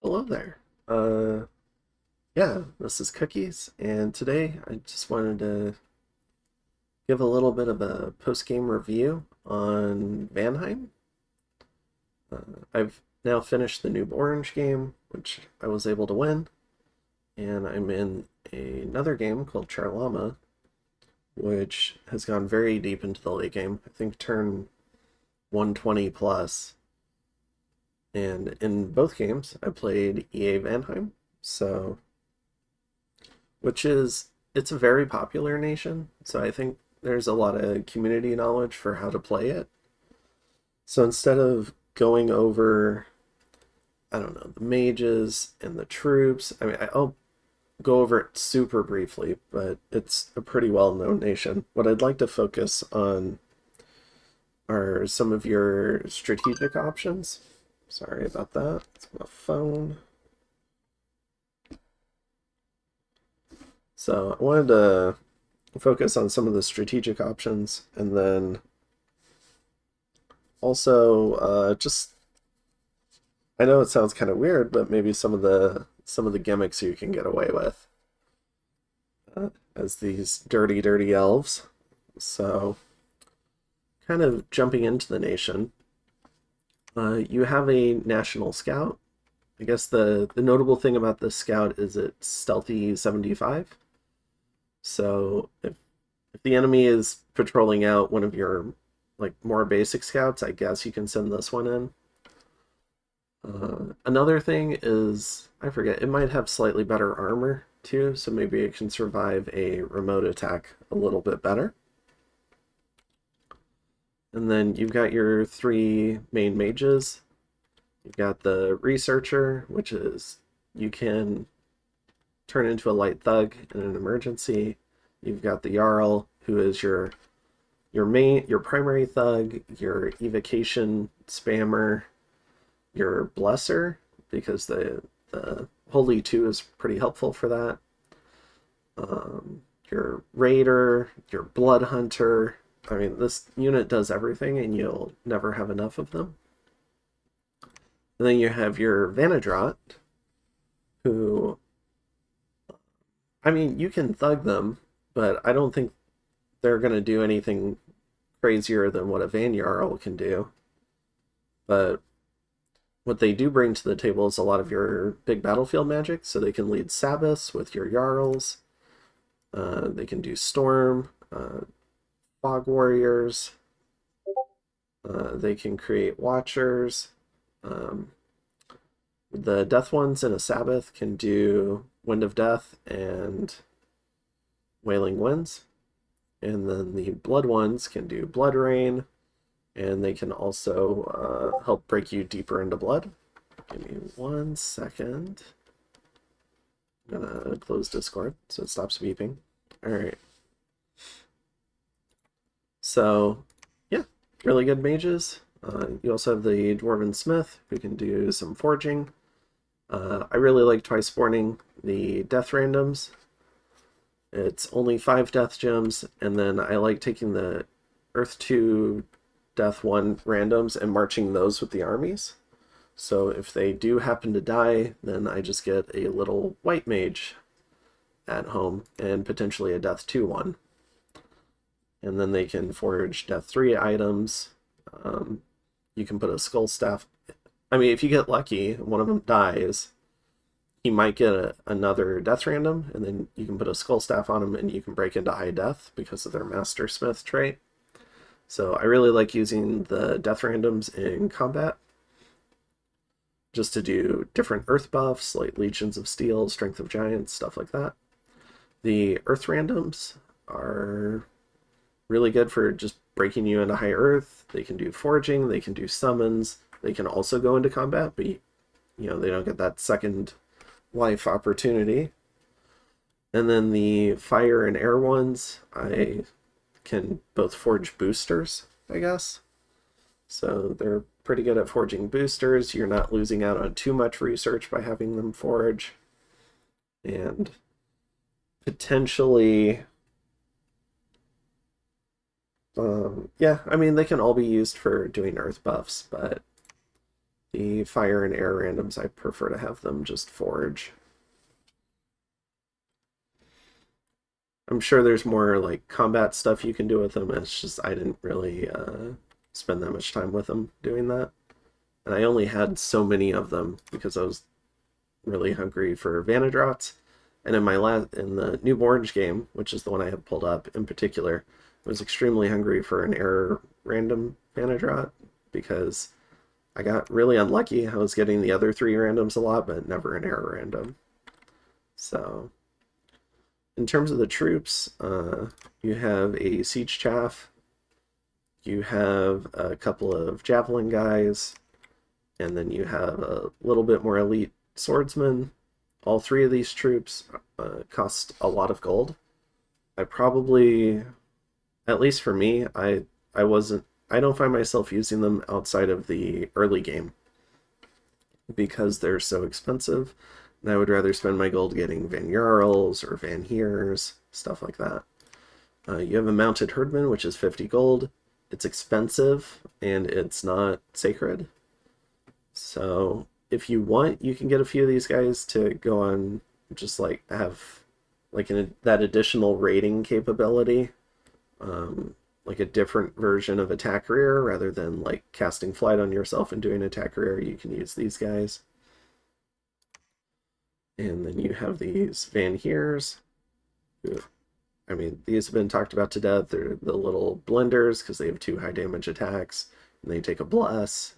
Hello there. Uh, yeah, this is Cookies, and today I just wanted to give a little bit of a post-game review on Vanheim. I've now finished the Noob Orange game, which I was able to win, and I'm in another game called Charlama, which has gone very deep into the late game. I think turn 120 plus, and in both games I played EA Vanheim, so it's a very popular nation, so I think there's a lot of community knowledge for how to play it. So instead of going over, I don't know, the mages and the troops, I'll go over it super briefly, but it's a pretty well-known nation. What I'd like to focus on are some of your strategic options. Sorry about that. It's my phone. So I wanted to focus on some of the strategic options, and then also just I know it sounds kind of weird, but maybe some of the gimmicks you can get away with as these dirty elves. So kind of jumping into the nation, you have a national scout. I guess the notable thing about this scout is it's stealthy 75. So if the enemy is patrolling out one of your like more basic scouts, I guess you can send this one in. Another thing is, I forget, it might have slightly better armor too, so maybe it can survive a remote attack a little bit better. And then you've got your three main mages. You've got the researcher, which is you can turn into a light thug in an emergency. You've got the Jarl, who is your primary thug, your evocation spammer, your blesser, because the Holy 2 is pretty helpful for that. Your raider, your blood hunter. I mean, this unit does everything, and you'll never have enough of them. And then you have your Vanadrot, who, I mean, you can thug them, but I don't think they're going to do anything crazier than what a Van Jarl can do. But what they do bring to the table is a lot of your big battlefield magic, so they can lead Sabbaths with your Jarls. They can do Storm, Fog Warriors. They can create Watchers. Um, the Death ones in a Sabbath can do Wind of Death and Wailing Winds. And then the Blood ones can do Blood Rain, and they can also help break you deeper into blood. Give me 1 second. I'm gonna close Discord so it stops beeping. All right. So, yeah, really good mages. You also have the Dwarven Smith, who can do some forging. I really like twice spawning the death randoms. It's only 5 death gems, and then I like taking the Earth 2 Death 1 randoms and marching those with the armies. So if they do happen to die, then I just get a little white mage at home and potentially a Death 2 one. And then they can forge Death 3 items. You can put a Skull Staff. I mean, if you get lucky, one of them dies, he might get another Death random, and then you can put a Skull Staff on him and you can break into high death because of their Master Smith trait. So I really like using the death randoms in combat just to do different earth buffs like Legions of Steel, Strength of Giants, stuff like that. The earth randoms are really good for just breaking you into high earth. They can do forging, they can do summons, they can also go into combat, but they don't get that second life opportunity. And then the fire and air ones, I can both forge boosters, I guess. So they're pretty good at forging boosters. You're not losing out on too much research by having them forge. And potentially, yeah, I mean, they can all be used for doing earth buffs, but The fire and air randoms, I prefer to have them just forge. I'm sure there's more like combat stuff you can do with them. It's just I didn't really spend that much time with them doing that. And I only had so many of them because I was really hungry for Vanadrots. And in the New Orange game, which is the one I have pulled up in particular, I was extremely hungry for an error random Vanadrot because I got really unlucky. I was getting the other three randoms a lot, but never an error random. So, in terms of the troops, you have a Siege Chaff, you have a couple of Javelin guys, and then you have a little bit more elite swordsmen. All three of these troops cost a lot of gold. I probably, at least for me, I don't find myself using them outside of the early game because they're so expensive. And I would rather spend my gold getting Van Jarls or Van Heers, stuff like that. You have a mounted herdman, which is 50 gold. It's expensive and it's not sacred. So if you want, you can get a few of these guys to go on, just like have like that additional rating capability, like a different version of attack rear rather than like casting flight on yourself and doing attack rear. You can use these guys. And then you have these Van Heers. I mean, these have been talked about to death. They're the little blenders because they have 2 high damage attacks, and they take a bless.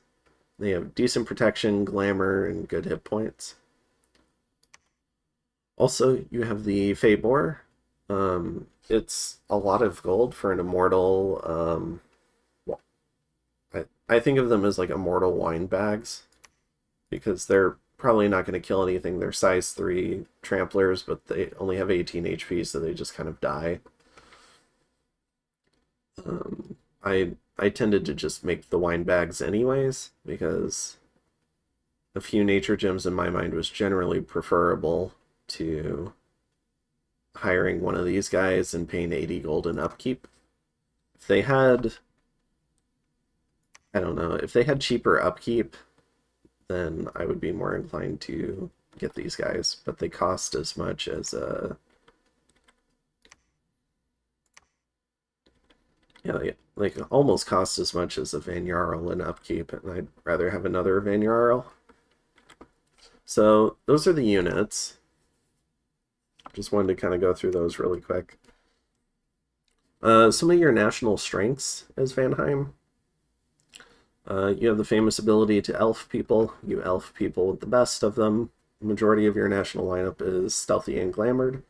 They have decent protection, glamour, and good hit points. Also, you have the Fabor. It's a lot of gold for an immortal. Well, I think of them as like immortal wine bags because they're probably not going to kill anything. They're size 3 tramplers, but they only have 18 HP, so they just kind of die. I tended to just make the wine bags anyways because a few nature gems in my mind was generally preferable to hiring one of these guys and paying 80 gold in upkeep. If they had, I don't know, if they had cheaper upkeep, then I would be more inclined to get these guys, but they cost as much as a like almost cost as much as a Van Jarl in upkeep, and I'd rather have another Van Jarl. So those are the units. Just wanted to kind of go through those really quick. Some of your national strengths as Vanheim. You have the famous ability to elf people. You elf people with the best of them. The majority of your national lineup is stealthy and glamored.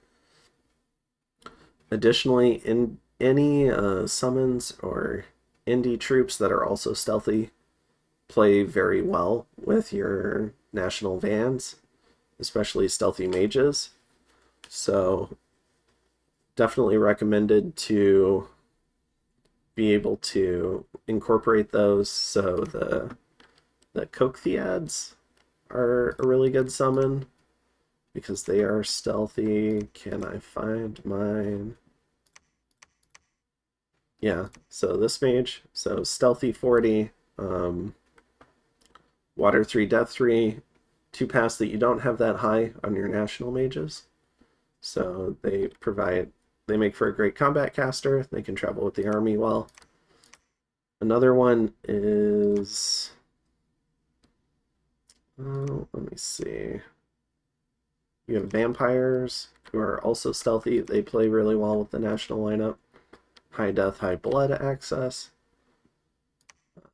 Additionally, in any summons or indie troops that are also stealthy play very well with your national vans, especially stealthy mages. So definitely recommended to be able to incorporate those. So the Cochtheads are a really good summon because they are stealthy. Can I find mine? Yeah, so this mage, so stealthy 40, water 3, death 3, 2 pass that you don't have that high on your national mages. So they make for a great combat caster. They can travel with the army well. Another one is, let me see. You have vampires who are also stealthy. They play really well with the national lineup. High death, high blood access.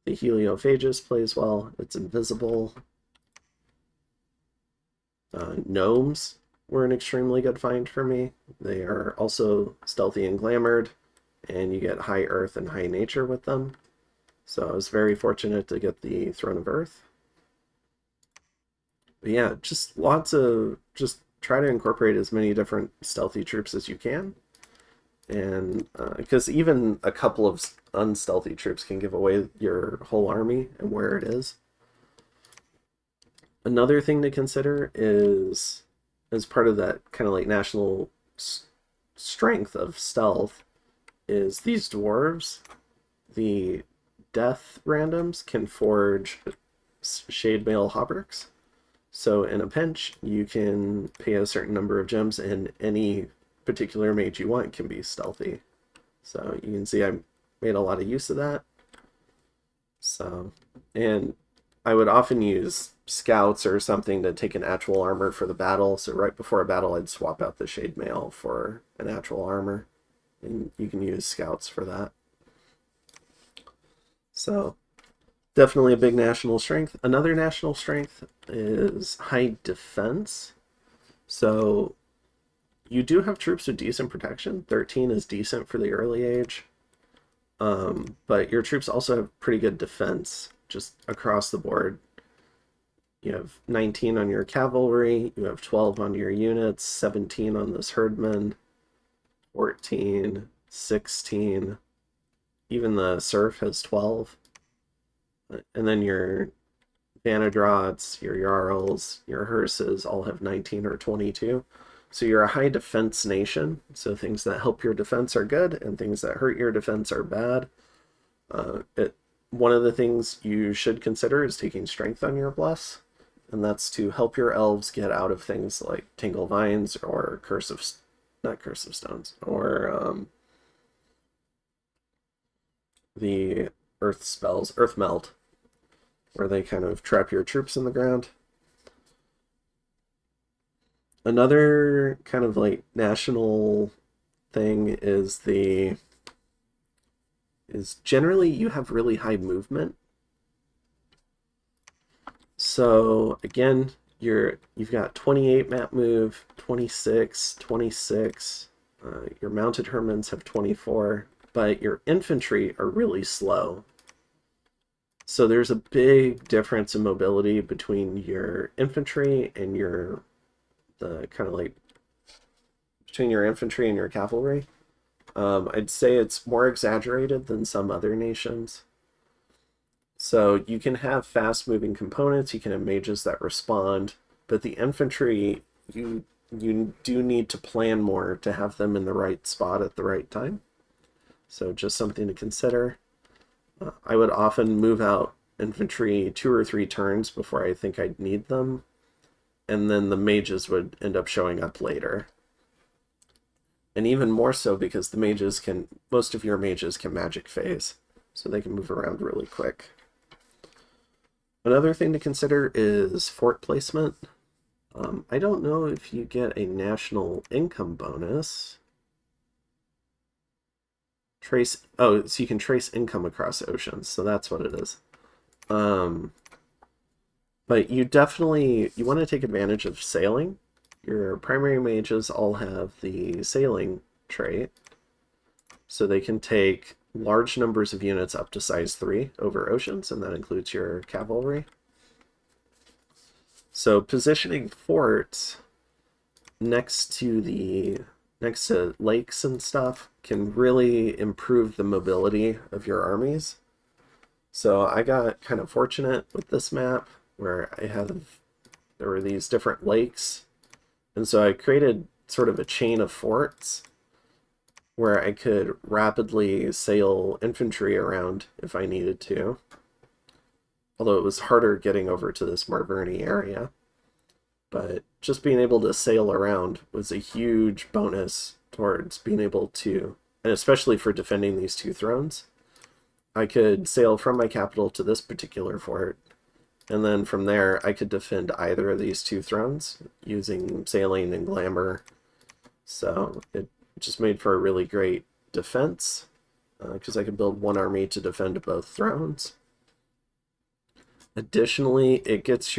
The Heliophagus plays well. It's invisible. Gnomes were an extremely good find for me. They are also stealthy and glamored, and you get high earth and high nature with them. So I was very fortunate to get the Throne of Earth. But yeah, just try to incorporate as many different stealthy troops as you can. And because even a couple of unstealthy troops can give away your whole army and where it is. Another thing to consider is, as part of that kind of like national strength of stealth, is these dwarves. The death randoms can forge Shade Mail Hauberks. So in a pinch, you can pay a certain number of gems, and any particular mage you want can be stealthy. So you can see I made a lot of use of that. So, and I would often use scouts or something to take an actual armor for the battle. So right before a battle, I'd swap out the Shade Mail for an actual armor, and you can use scouts for that. So definitely a big national strength. Another national strength is high defense. So you do have troops with decent protection. 13 is decent for the early age. But your troops also have pretty good defense just across the board. You have 19 on your cavalry, you have 12 on your units, 17 on this herdman, 14, 16, even the serf has 12. And then your Vanadrots, your Jarls, your hearses all have 19 or 22. So you're a high defense nation, so things that help your defense are good, and things that hurt your defense are bad. One of the things you should consider is taking strength on your bless, and that's to help your elves get out of things like Tingle Vines or not Curse of Stones, or the Earth spells, Earth Melt, where they kind of trap your troops in the ground. Another kind of like national thing is generally you have really high movement. So again, you've got 28 map move, 26, 26. Your mounted Hermans have 24, but your infantry are really slow. So there's a big difference in mobility between your infantry and between your infantry and your cavalry. I'd say it's more exaggerated than some other nations. So you can have fast-moving components, you can have mages that respond, but the infantry, you do need to plan more to have them in the right spot at the right time. So just something to consider. I would often move out infantry 2 or 3 turns before I think I'd need them, and then the mages would end up showing up later. And even more so because most of your mages can magic phase, so they can move around really quick. Another thing to consider is fort placement. I don't know if you get a national income bonus. So you can trace income across oceans, so that's what it is. But you want to take advantage of sailing. Your primary mages all have the sailing trait, so they can take large numbers of units up to size 3 over oceans, and that includes your cavalry. So positioning forts next to lakes and stuff can really improve the mobility of your armies. So I got kind of fortunate with this map where there were these different lakes, and so I created sort of a chain of forts where I could rapidly sail infantry around if I needed to. Although it was harder getting over to this Marverny area. But just being able to sail around was a huge bonus towards being able to, and especially for defending these 2 thrones. I could sail from my capital to this particular fort, and then from there I could defend either of these 2 thrones using sailing and glamour. So it just made for a really great defense, because I could build one army to defend both thrones. Additionally, it gets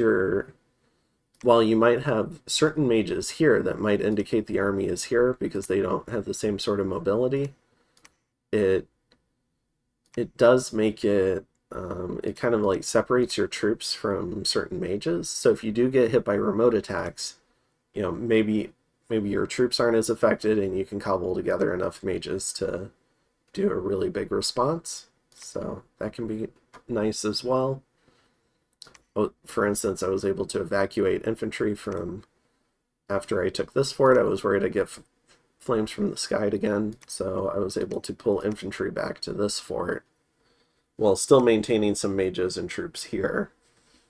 while you might have certain mages here that might indicate the army is here because they don't have the same sort of mobility, it does make it kind of like separates your troops from certain mages. So if you do get hit by remote attacks, maybe your troops aren't as affected and you can cobble together enough mages to do a really big response. So that can be nice as well. For instance, I was able to evacuate infantry after I took this fort. I was worried I'd get flames from the sky again, so I was able to pull infantry back to this fort while still maintaining some mages and troops here.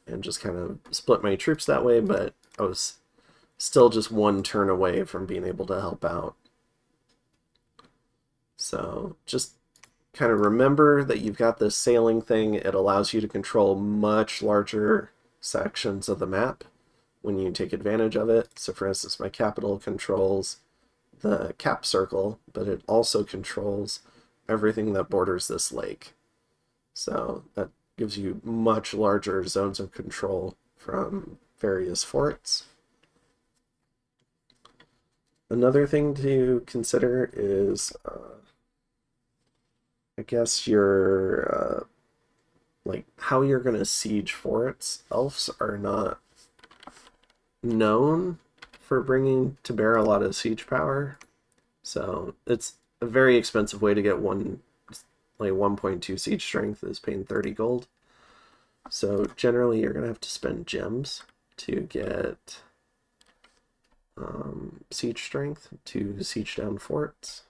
and just kind of split my troops that way, but I was still just one turn away from being able to help out. So just kind of remember that you've got this sailing thing. It allows you to control much larger sections of the map when you take advantage of it. So for instance, my capital controls the cap circle, but it also controls everything that borders this lake. So that gives you much larger zones of control from various forts. Another thing to consider is, I guess, your like how you're going to siege forts. Elves are not known for bringing to bear a lot of siege power, so it's a very expensive way to get 1.2 siege strength is paying 30 gold. So generally you're gonna have to spend gems to get siege strength to siege down forts.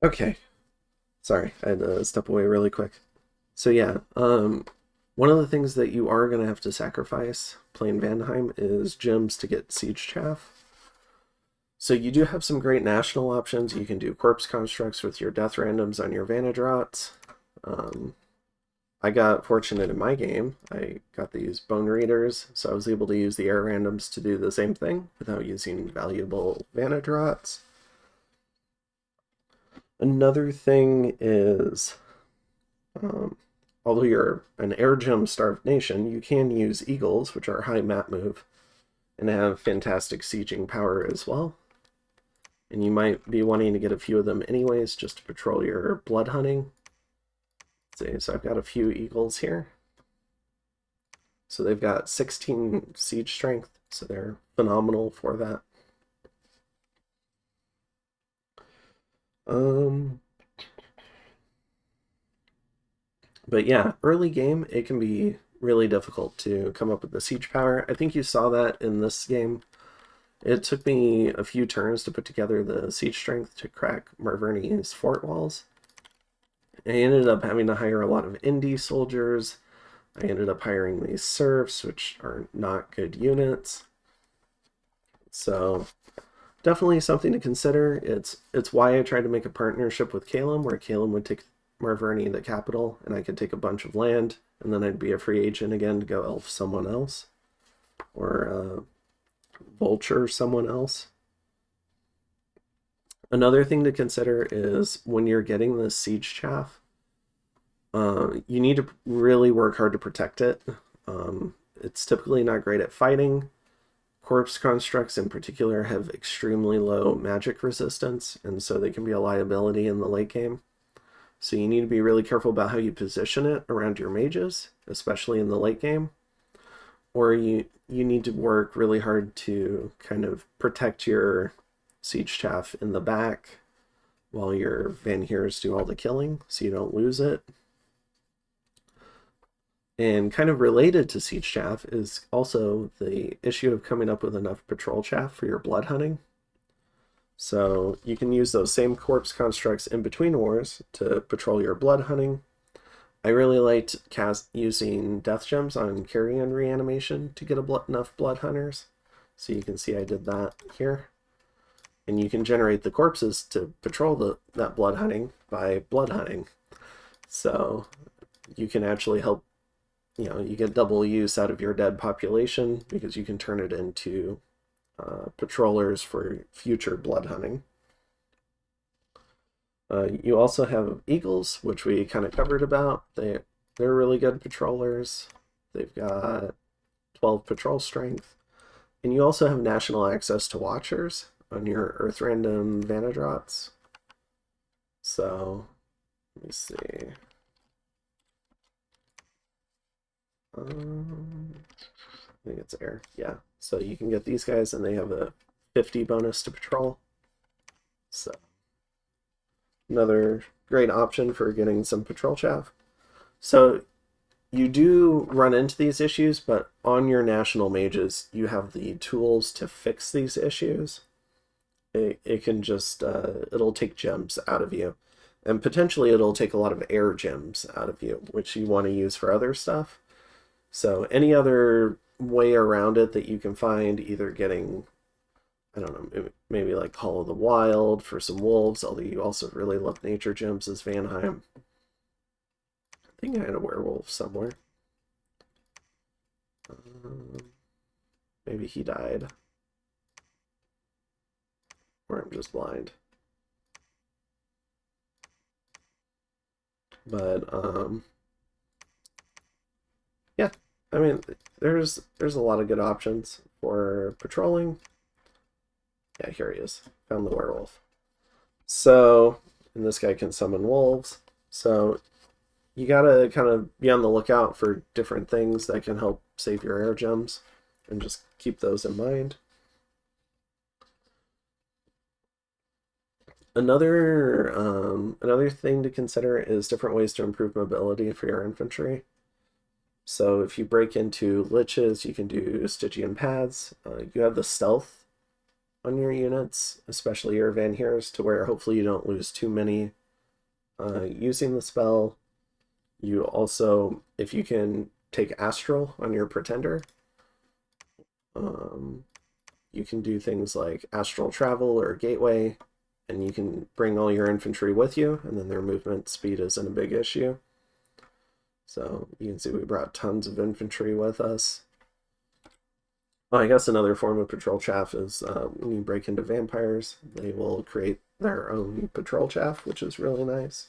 Okay, sorry, I had to step away really quick. So yeah, one of the things that you are going to have to sacrifice playing Vanheim is gems to get siege chaff. So you do have some great national options. You can do corpse constructs with your death randoms on your vantage rots. I got fortunate in my game. I got these bone readers, so I was able to use the air randoms to do the same thing without using valuable vantage rots. Another thing is, although you're an air gem starved nation, you can use eagles, which are high map move, and have fantastic sieging power as well. And you might be wanting to get a few of them anyways, just to patrol your blood hunting. Let's see, so I've got a few eagles here. So they've got 16 siege strength, so they're phenomenal for that. But yeah, early game, it can be really difficult to come up with the siege power. I think you saw that in this game. It took me a few turns to put together the siege strength to crack Marverni's fort walls. I ended up having to hire a lot of indie soldiers. I ended up hiring these serfs, which are not good units. So definitely something to consider. It's why I tried to make a partnership with Calum, where Calum would take Marverni, the capital, and I could take a bunch of land, and then I'd be a free agent again to go elf someone else, or vulture someone else. Another thing to consider is when you're getting this siege chaff, you need to really work hard to protect it. It's typically not great at fighting. Corpse constructs in particular have extremely low magic resistance, and so they can be a liability in the late game. So you need to be really careful about how you position it around your mages, especially in the late game. Or you need to work really hard to kind of protect your siege chaff in the back while your Vanheers do all the killing, so you don't lose it. And kind of related to siege chaff is also the issue of coming up with enough patrol chaff for your blood hunting. So you can use those same corpse constructs in between wars to patrol your blood hunting. I really liked using death gems on carrion reanimation to get enough blood hunters. So you can see I did that here. And you can generate the corpses to patrol that blood hunting by blood hunting. So you can actually help, you get double use out of your dead population because you can turn it into patrollers for future blood hunting. You also have eagles, which we kind of covered about. They're really good patrollers. They've got 12 patrol strength. And you also have national access to watchers on your Earth Random Vanadrots. So, let me see. I think it's air. Yeah. So you can get these guys, and they have a 50 bonus to patrol. So, another great option for getting some patrol chaff. So you do run into these issues, but on your national mages, you have the tools to fix these issues. It can just, it'll take gems out of you. And potentially it'll take a lot of air gems out of you, which you want to use for other stuff. So any other way around it that you can find, either getting, I don't know, maybe like Call of the Wild for some wolves, although you also really love nature gems as Vanheim. I think I had a werewolf somewhere. Maybe he died. Or I'm just blind. But yeah, I mean, there's a lot of good options for patrolling. Yeah, here he is. Found the werewolf. So, and this guy can summon wolves. So you gotta kind of be on the lookout for different things that can help save your air gems, and just keep those in mind. Another thing to consider is different ways to improve mobility for your infantry. So if you break into liches, you can do Stygian paths. You have the stealth on your units, especially your Vanhears, to where hopefully you don't lose too many using the spell. You also, if you can take Astral on your Pretender, you can do things like Astral Travel or Gateway, and you can bring all your infantry with you, and then their movement speed isn't a big issue. So you can see we brought tons of infantry with us. Well, I guess another form of patrol chaff is when you break into vampires, they will create their own patrol chaff, which is really nice.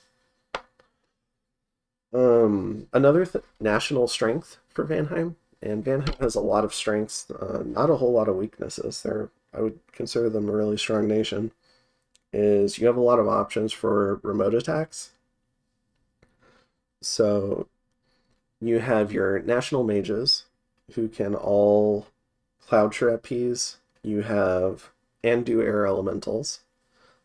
Another national strength for Vanheim, and Vanheim has a lot of strengths, not a whole lot of weaknesses. I would consider them a really strong nation. Is you have a lot of options for remote attacks. So you have your national mages who can all cloud trapeze. You have and do air elementals.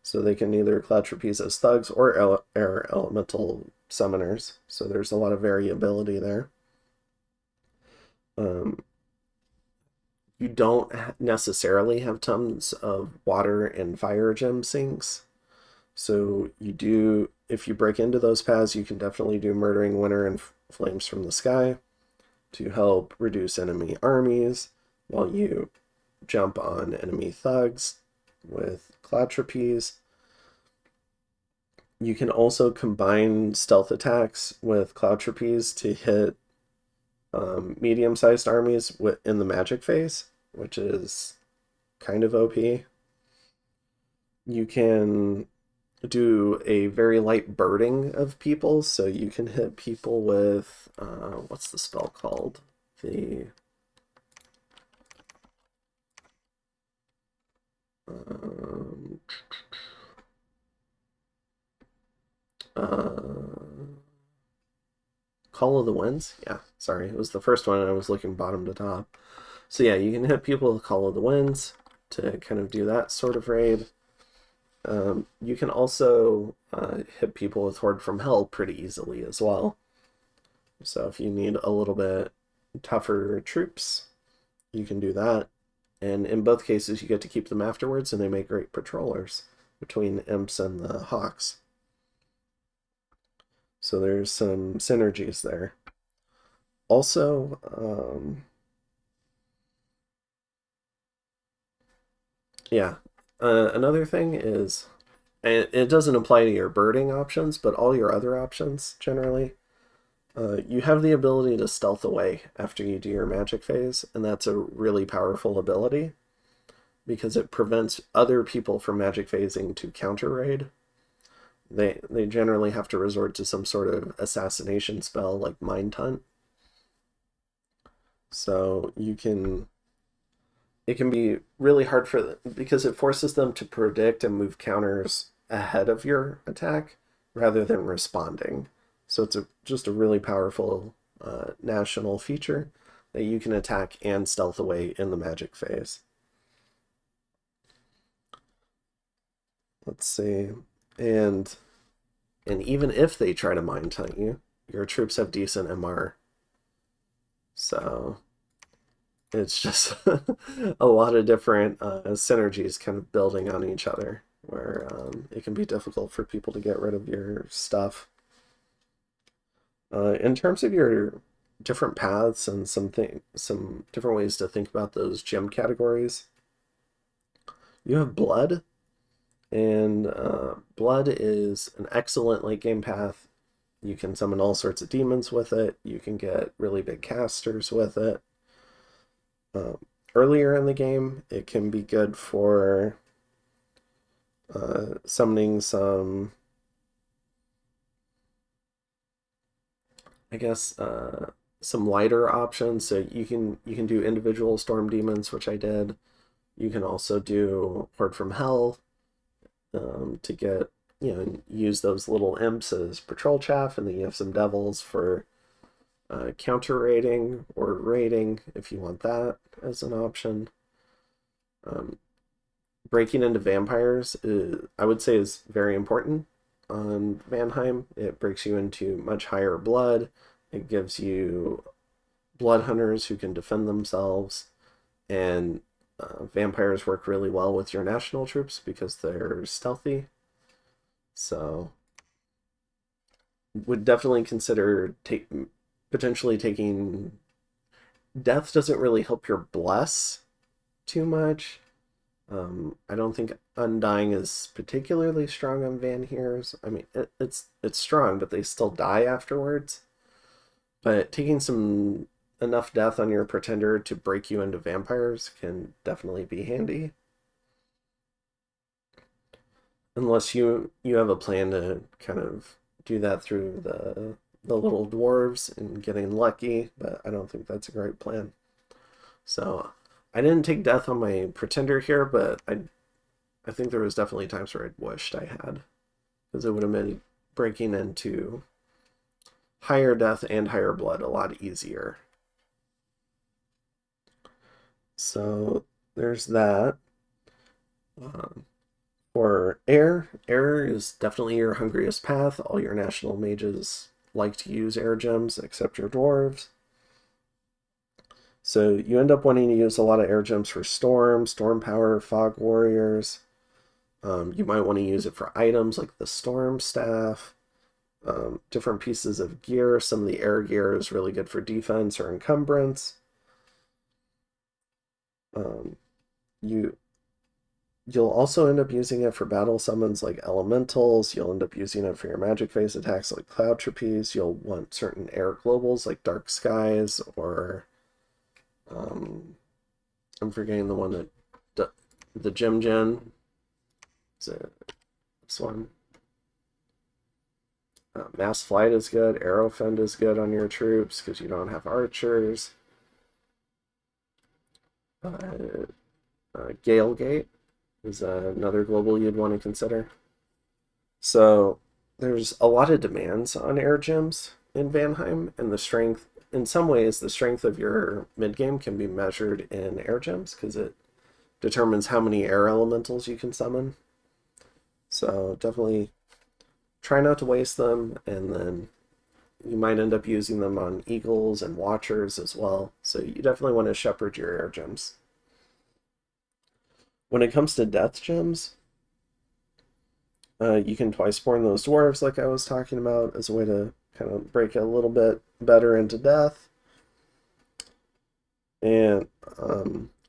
So they can either cloud trapeze as thugs or air elemental summoners. So there's a lot of variability there. You don't necessarily have tons of water and fire gem sinks. So you do, if you break into those paths, you can definitely do Murdering Winter and Flames from the Sky to help reduce enemy armies while you jump on enemy thugs with Cloud Trapeze. You can also combine stealth attacks with Cloud Trapeze to hit medium-sized armies in the magic phase, which is kind of OP. You can do a very light birding of people, so you can hit people with what's the spell called? The Call of the Winds. Yeah, sorry, it was the first one. I was looking bottom to top. So yeah, you can hit people with Call of the Winds to kind of do that sort of raid. You can also hit people with Horde from Hell pretty easily as well. So if you need a little bit tougher troops, you can do that. And in both cases, you get to keep them afterwards, and they make great patrollers between imps and the hawks. So there's some synergies there. Also, yeah, another thing is, and it doesn't apply to your birding options, but all your other options generally, you have the ability to stealth away after you do your magic phase, and that's a really powerful ability because it prevents other people from magic phasing to counter raid. They generally have to resort to some sort of assassination spell like Mind Hunt. So it can be really hard for them because it forces them to predict and move counters ahead of your attack rather than responding. So it's just a really powerful national feature that you can attack and stealth away in the magic phase. Let's see. And even if they try to mind hunt you, your troops have decent MR. So it's just a lot of different synergies kind of building on each other, where it can be difficult for people to get rid of your stuff. In terms of your different paths and some different ways to think about those gem categories, you have blood, and blood is an excellent late game path. You can summon all sorts of demons with it. You can get really big casters with it. Earlier in the game, it can be good for summoning some, I guess, some lighter options. So you can do individual storm demons, which I did. You can also do Horde from Hell to get, use those little imps as patrol chaff, and then you have some devils for counter raiding or raiding if you want that as an option. Breaking into vampires, I would say, is very important on Vanheim. It breaks you into much higher blood. It gives you blood hunters who can defend themselves, and vampires work really well with your national troops because they're stealthy. So would definitely consider potentially taking. Death doesn't really help your bless too much. I don't think Undying is particularly strong on Vanhears. I mean, it's strong, but they still die afterwards. But taking some enough death on your pretender to break you into vampires can definitely be handy. Unless you have a plan to kind of do that through the little dwarves and getting lucky, but I don't think that's a great plan. So I didn't take death on my pretender here, but I think there was definitely times where I wished I had, because it would have made breaking into higher death and higher blood a lot easier. So there's that. For air is definitely your hungriest path. All your national mages like to use air gems, except your dwarves. So you end up wanting to use a lot of air gems for storm power, fog warriors. You might want to use it for items like the storm staff, different pieces of gear. Some of the air gear is really good for defense or encumbrance. You'll also end up using it for battle summons like elementals. You'll end up using it for your magic phase attacks like Cloud Trapeze. You'll want certain air globals like Dark Skies, or I'm forgetting the one that the Gem Gen. Is it this one? Mass Flight is good. Arrowfend is good on your troops because you don't have archers. Gale Gate is another global you'd want to consider. So there's a lot of demands on air gems in Vanheim, and the strength, in some ways, the strength of your mid game can be measured in air gems because it determines how many air elementals you can summon. So definitely try not to waste them, and then you might end up using them on eagles and watchers as well. So you definitely want to shepherd your air gems. When it comes to death gems, you can twice spawn those dwarves like I was talking about as a way to kind of break a little bit better into death. And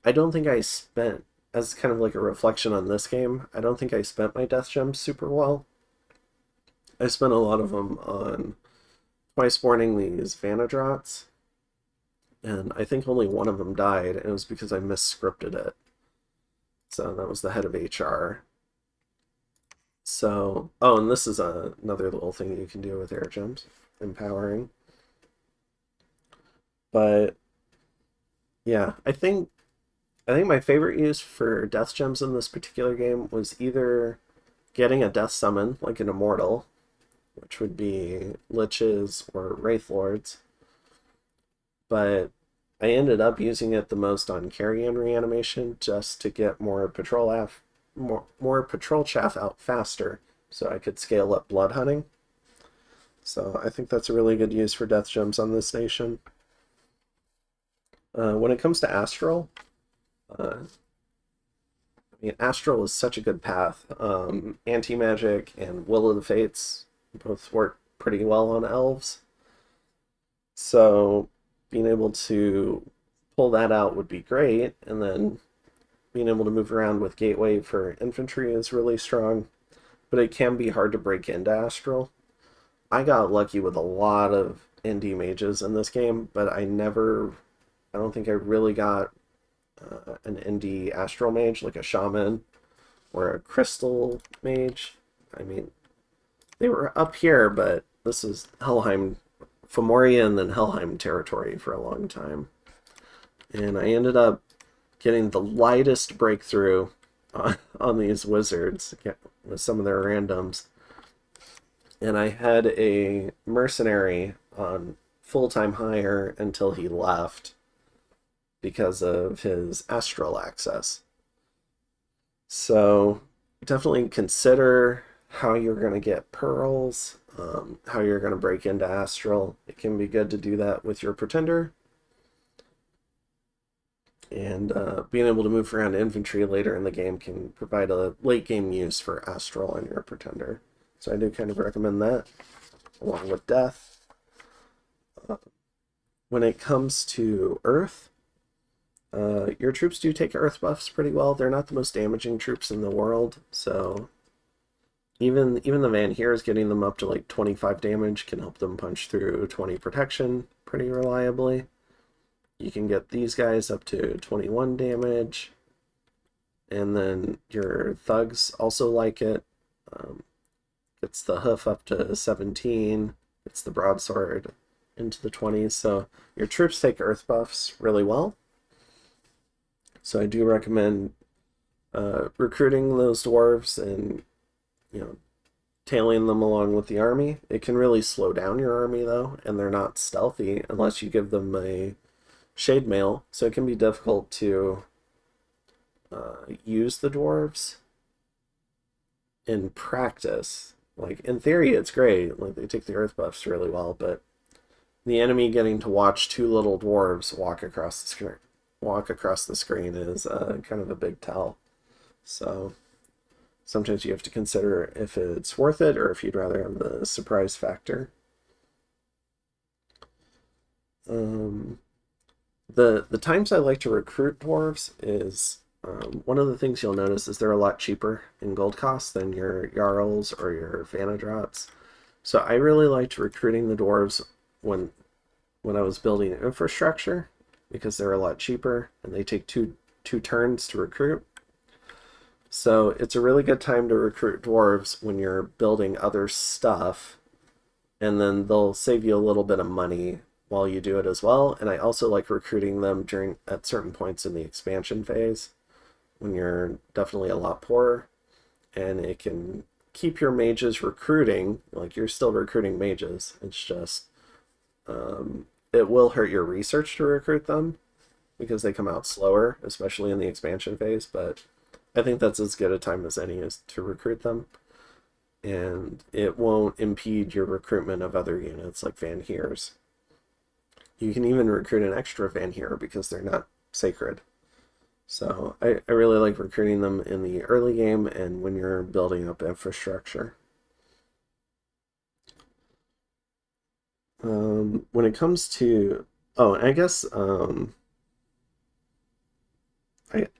I don't think I spent, as kind of like a reflection on this game, I don't think I spent my death gems super well. I spent a lot of them on twice spawning these Vanadrots, and I think only one of them died, and it was because I misscripted it. So that was the head of HR. So, oh, and this is another little thing you can do with air gems, empowering. But yeah, I think my favorite use for death gems in this particular game was either getting a death summon like an immortal, which would be liches or wraith lords. But I ended up using it the most on carrion reanimation just to get more patrol chaff out faster, so I could scale up blood hunting. So I think that's a really good use for death gems on this nation. When it comes to astral, I mean, Astral is such a good path. Anti-magic and Will of the Fates both work pretty well on elves. So being able to pull that out would be great. And then being able to move around with Gateway for infantry is really strong. But it can be hard to break into Astral. I got lucky with a lot of indie mages in this game, but I don't think I really got an indie astral mage like a shaman or a crystal mage. I mean, they were up here, but this is Helheim, Fomorian, and then Helheim territory for a long time. And I ended up getting the lightest breakthrough on these wizards with some of their randoms. And I had a mercenary on full-time hire until he left because of his astral access. So definitely consider how you're going to get pearls, how you're going to break into astral. It can be good to do that with your pretender. And being able to move around infantry later in the game can provide a late game use for astral on your pretender. So I do kind of recommend that, along with death. When it comes to earth, your troops do take earth buffs pretty well. They're not the most damaging troops in the world, so even the Vanheim getting them up to like 25 damage can help them punch through 20 protection pretty reliably. You can get these guys up to 21 damage, and then your thugs also like it. It's the hoof up to 17. It's the broadsword into the 20s. So your troops take earth buffs really well. So I do recommend recruiting those dwarves and, tailing them along with the army. It can really slow down your army though, and they're not stealthy unless you give them a shade mail. So it can be difficult to use the dwarves in practice. Like, in theory, it's great. Like, they take the earth buffs really well, but the enemy getting to watch two little dwarves walk across the screen is kind of a big tell. So sometimes you have to consider if it's worth it or if you'd rather have the surprise factor. The times I like to recruit dwarves is one of the things you'll notice is they're a lot cheaper in gold cost than your Jarls or your Vanadrots. So I really liked recruiting the dwarves when I was building infrastructure because they're a lot cheaper and they take two turns to recruit. So it's a really good time to recruit dwarves when you're building other stuff, and then they'll save you a little bit of money while you do it as well. And I also like recruiting them at certain points in the expansion phase when you're definitely a lot poorer, and it can keep your mages recruiting. Like, you're still recruiting mages. It's just it will hurt your research to recruit them because they come out slower, especially in the expansion phase, but I think that's as good a time as any is to recruit them, and it won't impede your recruitment of other units like Vanhears. You can even recruit an extra Vanheir because they're not sacred. So I really like recruiting them in the early game and when you're building up infrastructure. When it comes to, I guess a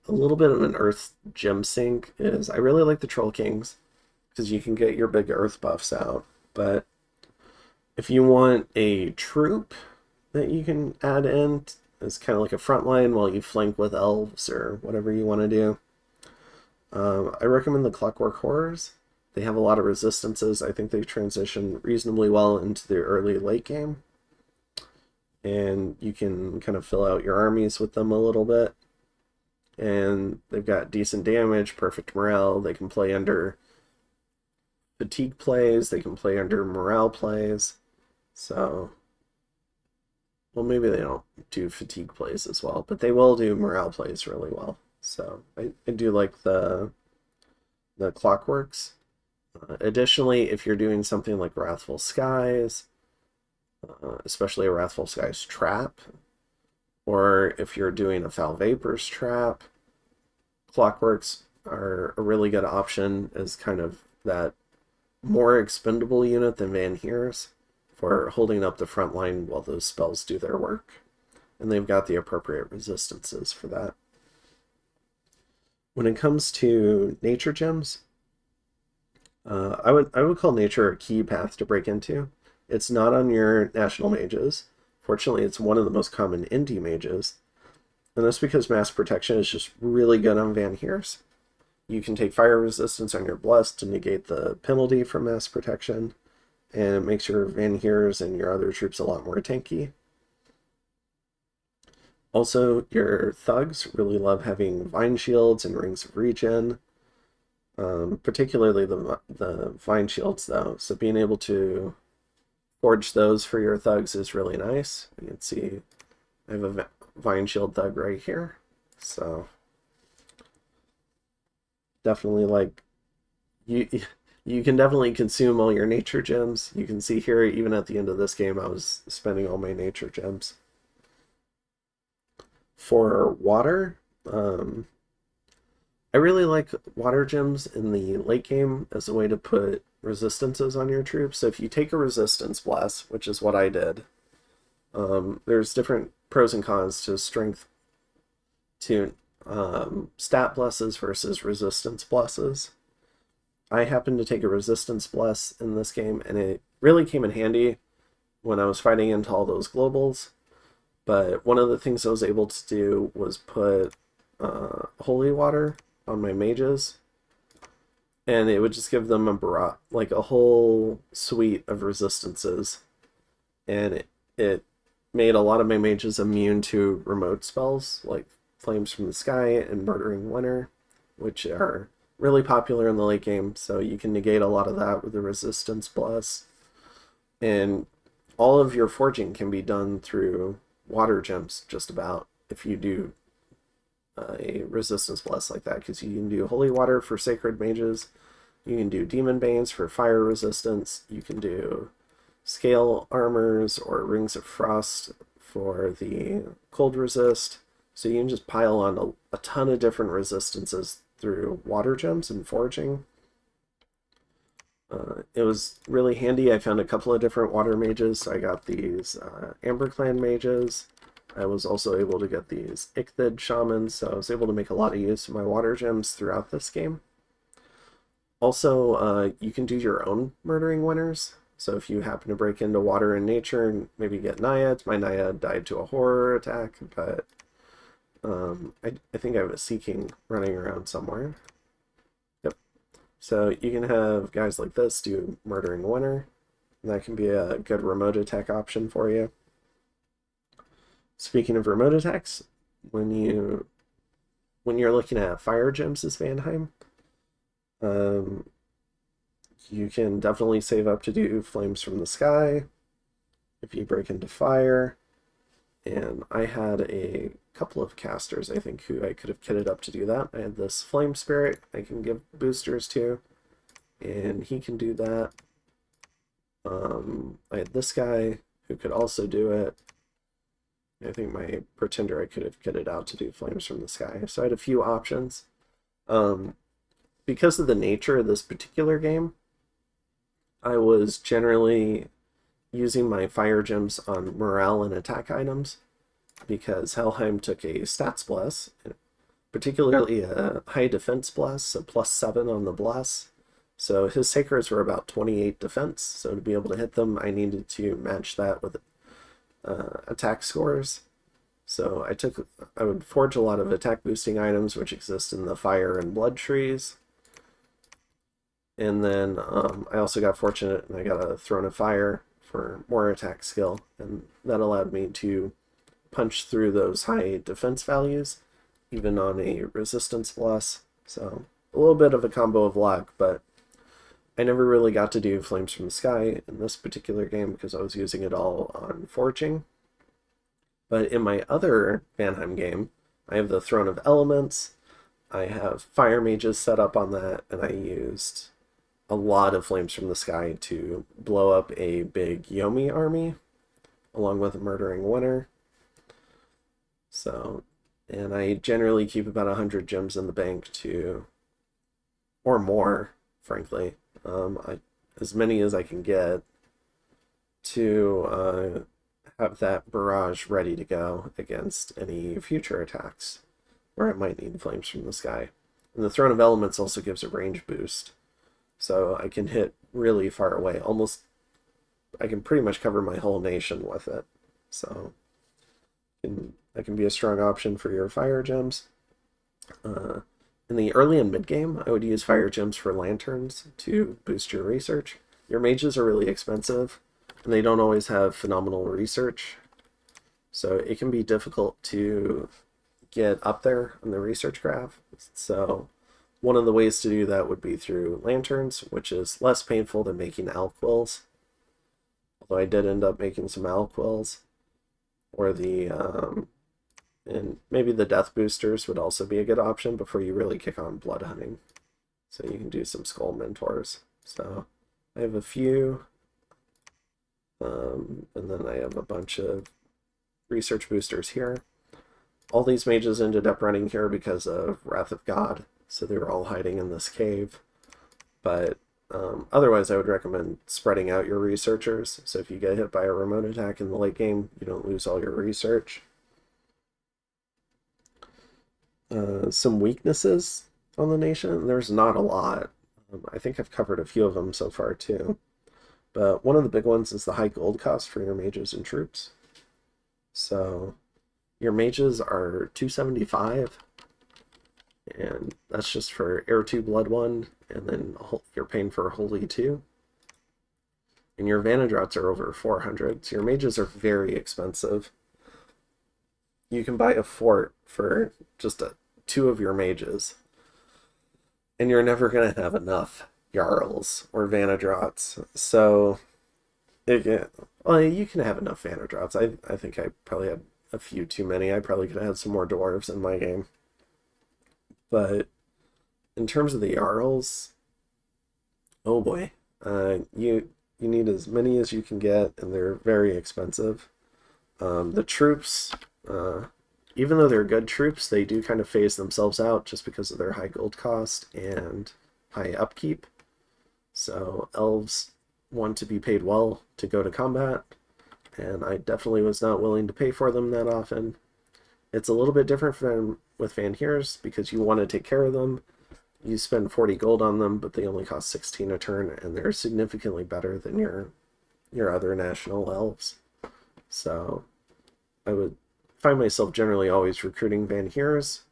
little bit of an Earth gem sink is I really like the Troll Kings because you can get your big Earth buffs out. But if you want a troop that you can add in as kind of like a front line while you flank with elves or whatever you want to do, I recommend the Clockwork Horrors. They have a lot of resistances. I think they transition reasonably well into the early late game. And you can kind of fill out your armies with them a little bit. And they've got decent damage, perfect morale. They can play under fatigue plays. They can play under morale plays. So, well, maybe they don't do fatigue plays as well, but they will do morale plays really well. So I do like the Clockworks. Additionally, if you're doing something like Wrathful Skies, especially a Wrathful Skies trap, or if you're doing a Foul Vapors trap, Clockworks are a really good option as kind of that more expendable unit than Vanheim's for holding up the front line while those spells do their work. And they've got the appropriate resistances for that. When it comes to nature gems, I would call nature a key path to break into. It's not on your national mages. Fortunately, it's one of the most common indie mages. And that's because mass protection is just really good on Vanheim's. You can take fire resistance on your bless to negate the penalty from mass protection, and it makes your Vanheim's and your other troops a lot more tanky. Also, your thugs really love having vine shields and rings of regen, particularly the vine shields though. So being able to forge those for your thugs is really nice. You can see I have a vine shield thug right here. So definitely like you you can definitely consume all your nature gems. You can see here even at the end of this game I was spending all my nature gems. For water, I really like water gems in the late game as a way to put resistances on your troops. So if you take a resistance bless, which is what I did, there's different pros and cons to strength to stat blesses versus resistance blesses. I happened to take a resistance bless in this game, and it really came in handy when I was fighting into all those globals. But one of the things I was able to do was put holy water on my mages, and it would just give them a whole suite of resistances, and it made a lot of my mages immune to remote spells like Flames from the Sky and Murdering Winter, which are really popular in the late game. So you can negate a lot of that with the resistance bless, and all of your forging can be done through water gems just about if you do a resistance bless like that, because you can do holy water for sacred mages, you can do demon banes for fire resistance, you can do scale armors or rings of frost for the cold resist. So you can just pile on a ton of different resistances through water gems and forging. It was really handy. I found a couple of different water mages. I got these Amber Clan mages. I was also able to get these Ichthid shamans, so I was able to make a lot of use of my water gems throughout this game. Also, you can do your own Murdering Winners. So if you happen to break into water and nature and maybe get naiads, my naiad died to a horror attack, but I think I have a Sea King running around somewhere. Yep. So you can have guys like this do Murdering Winter, and that can be a good remote attack option for you. Speaking of remote attacks, when you're looking at fire gems as Vanheim, you can definitely save up to do Flames from the Sky if you break into fire. And I had a couple of casters, I think, who I could have kitted up to do that. I had this Flame Spirit I can give boosters to, and he can do that. I had this guy who could also do it. I think my Pretender I could have kitted out to do Flames from the Sky. So I had a few options. Because of the nature of this particular game, I was generally using my fire gems on morale and attack items, because Helheim took a stats bless, particularly a high defense bless, so +7 on the bless. So his Sacreds were about 28 defense, so to be able to hit them, I needed to match that with attack scores. So I would forge a lot of attack boosting items which exist in the fire and blood trees. And then I also got fortunate and I got a Throne of Fire for more attack skill, and that allowed me to punch through those high defense values even on a resistance bless. So a little bit of a combo of luck, but I never really got to do Flames from the Sky in this particular game because I was using it all on forging. But in my other Vanheim game, I have the Throne of Elements, I have fire mages set up on that, and I used a lot of Flames from the Sky to blow up a big Yomi army, along with a Murdering Winter. So, and I generally keep about 100 gems in the bank to or more, frankly. As many as I can get to have that barrage ready to go against any future attacks where it might need flames from the sky. And the Throne of Elements also gives a range boost, so I can hit really far away. Almost, I can pretty much cover my whole nation with it. So that can be a strong option for your fire gems. In the early and mid game, I would use fire gems for lanterns to boost your research. Your mages are really expensive, and they don't always have phenomenal research, so it can be difficult to get up there on the research graph. So one of the ways to do that would be through lanterns, which is less painful than making alquills. Although I did end up making some alquills, or and maybe the death boosters would also be a good option before you really kick on blood hunting. So you can do some skull mentors. So I have a few, and then I have a bunch of research boosters here. All these mages ended up running here because of Wrath of God, so they were all hiding in this cave. But otherwise, I would recommend spreading out your researchers. So if you get hit by a remote attack in the late game, you don't lose all your research. Some weaknesses on the nation. There's not a lot. I think I've covered a few of them so far too. But one of the big ones is the high gold cost for your mages and troops. So your mages are 275, and that's just for Air 2 Blood 1, and then you're paying for Holy 2. And your Vanadrots are over 400, so your mages are very expensive. You can buy a fort for just two of your mages, and you're never going to have enough Jarls or Vanadrots. So, well, you can have enough Vanadrots. I think I probably had a few too many. I probably could have had some more dwarves in my game. But in terms of the Jarls, oh boy, you need as many as you can get, and they're very expensive. The troops, even though they're good troops, they do kind of phase themselves out just because of their high gold cost and high upkeep. So elves want to be paid well to go to combat, and I definitely was not willing to pay for them that often. It's a little bit different from with Vanheim's because you want to take care of them. You spend 40 gold on them, but they only cost 16 a turn, and they're significantly better than your other national elves. So I would find myself generally always recruiting Vanheim's,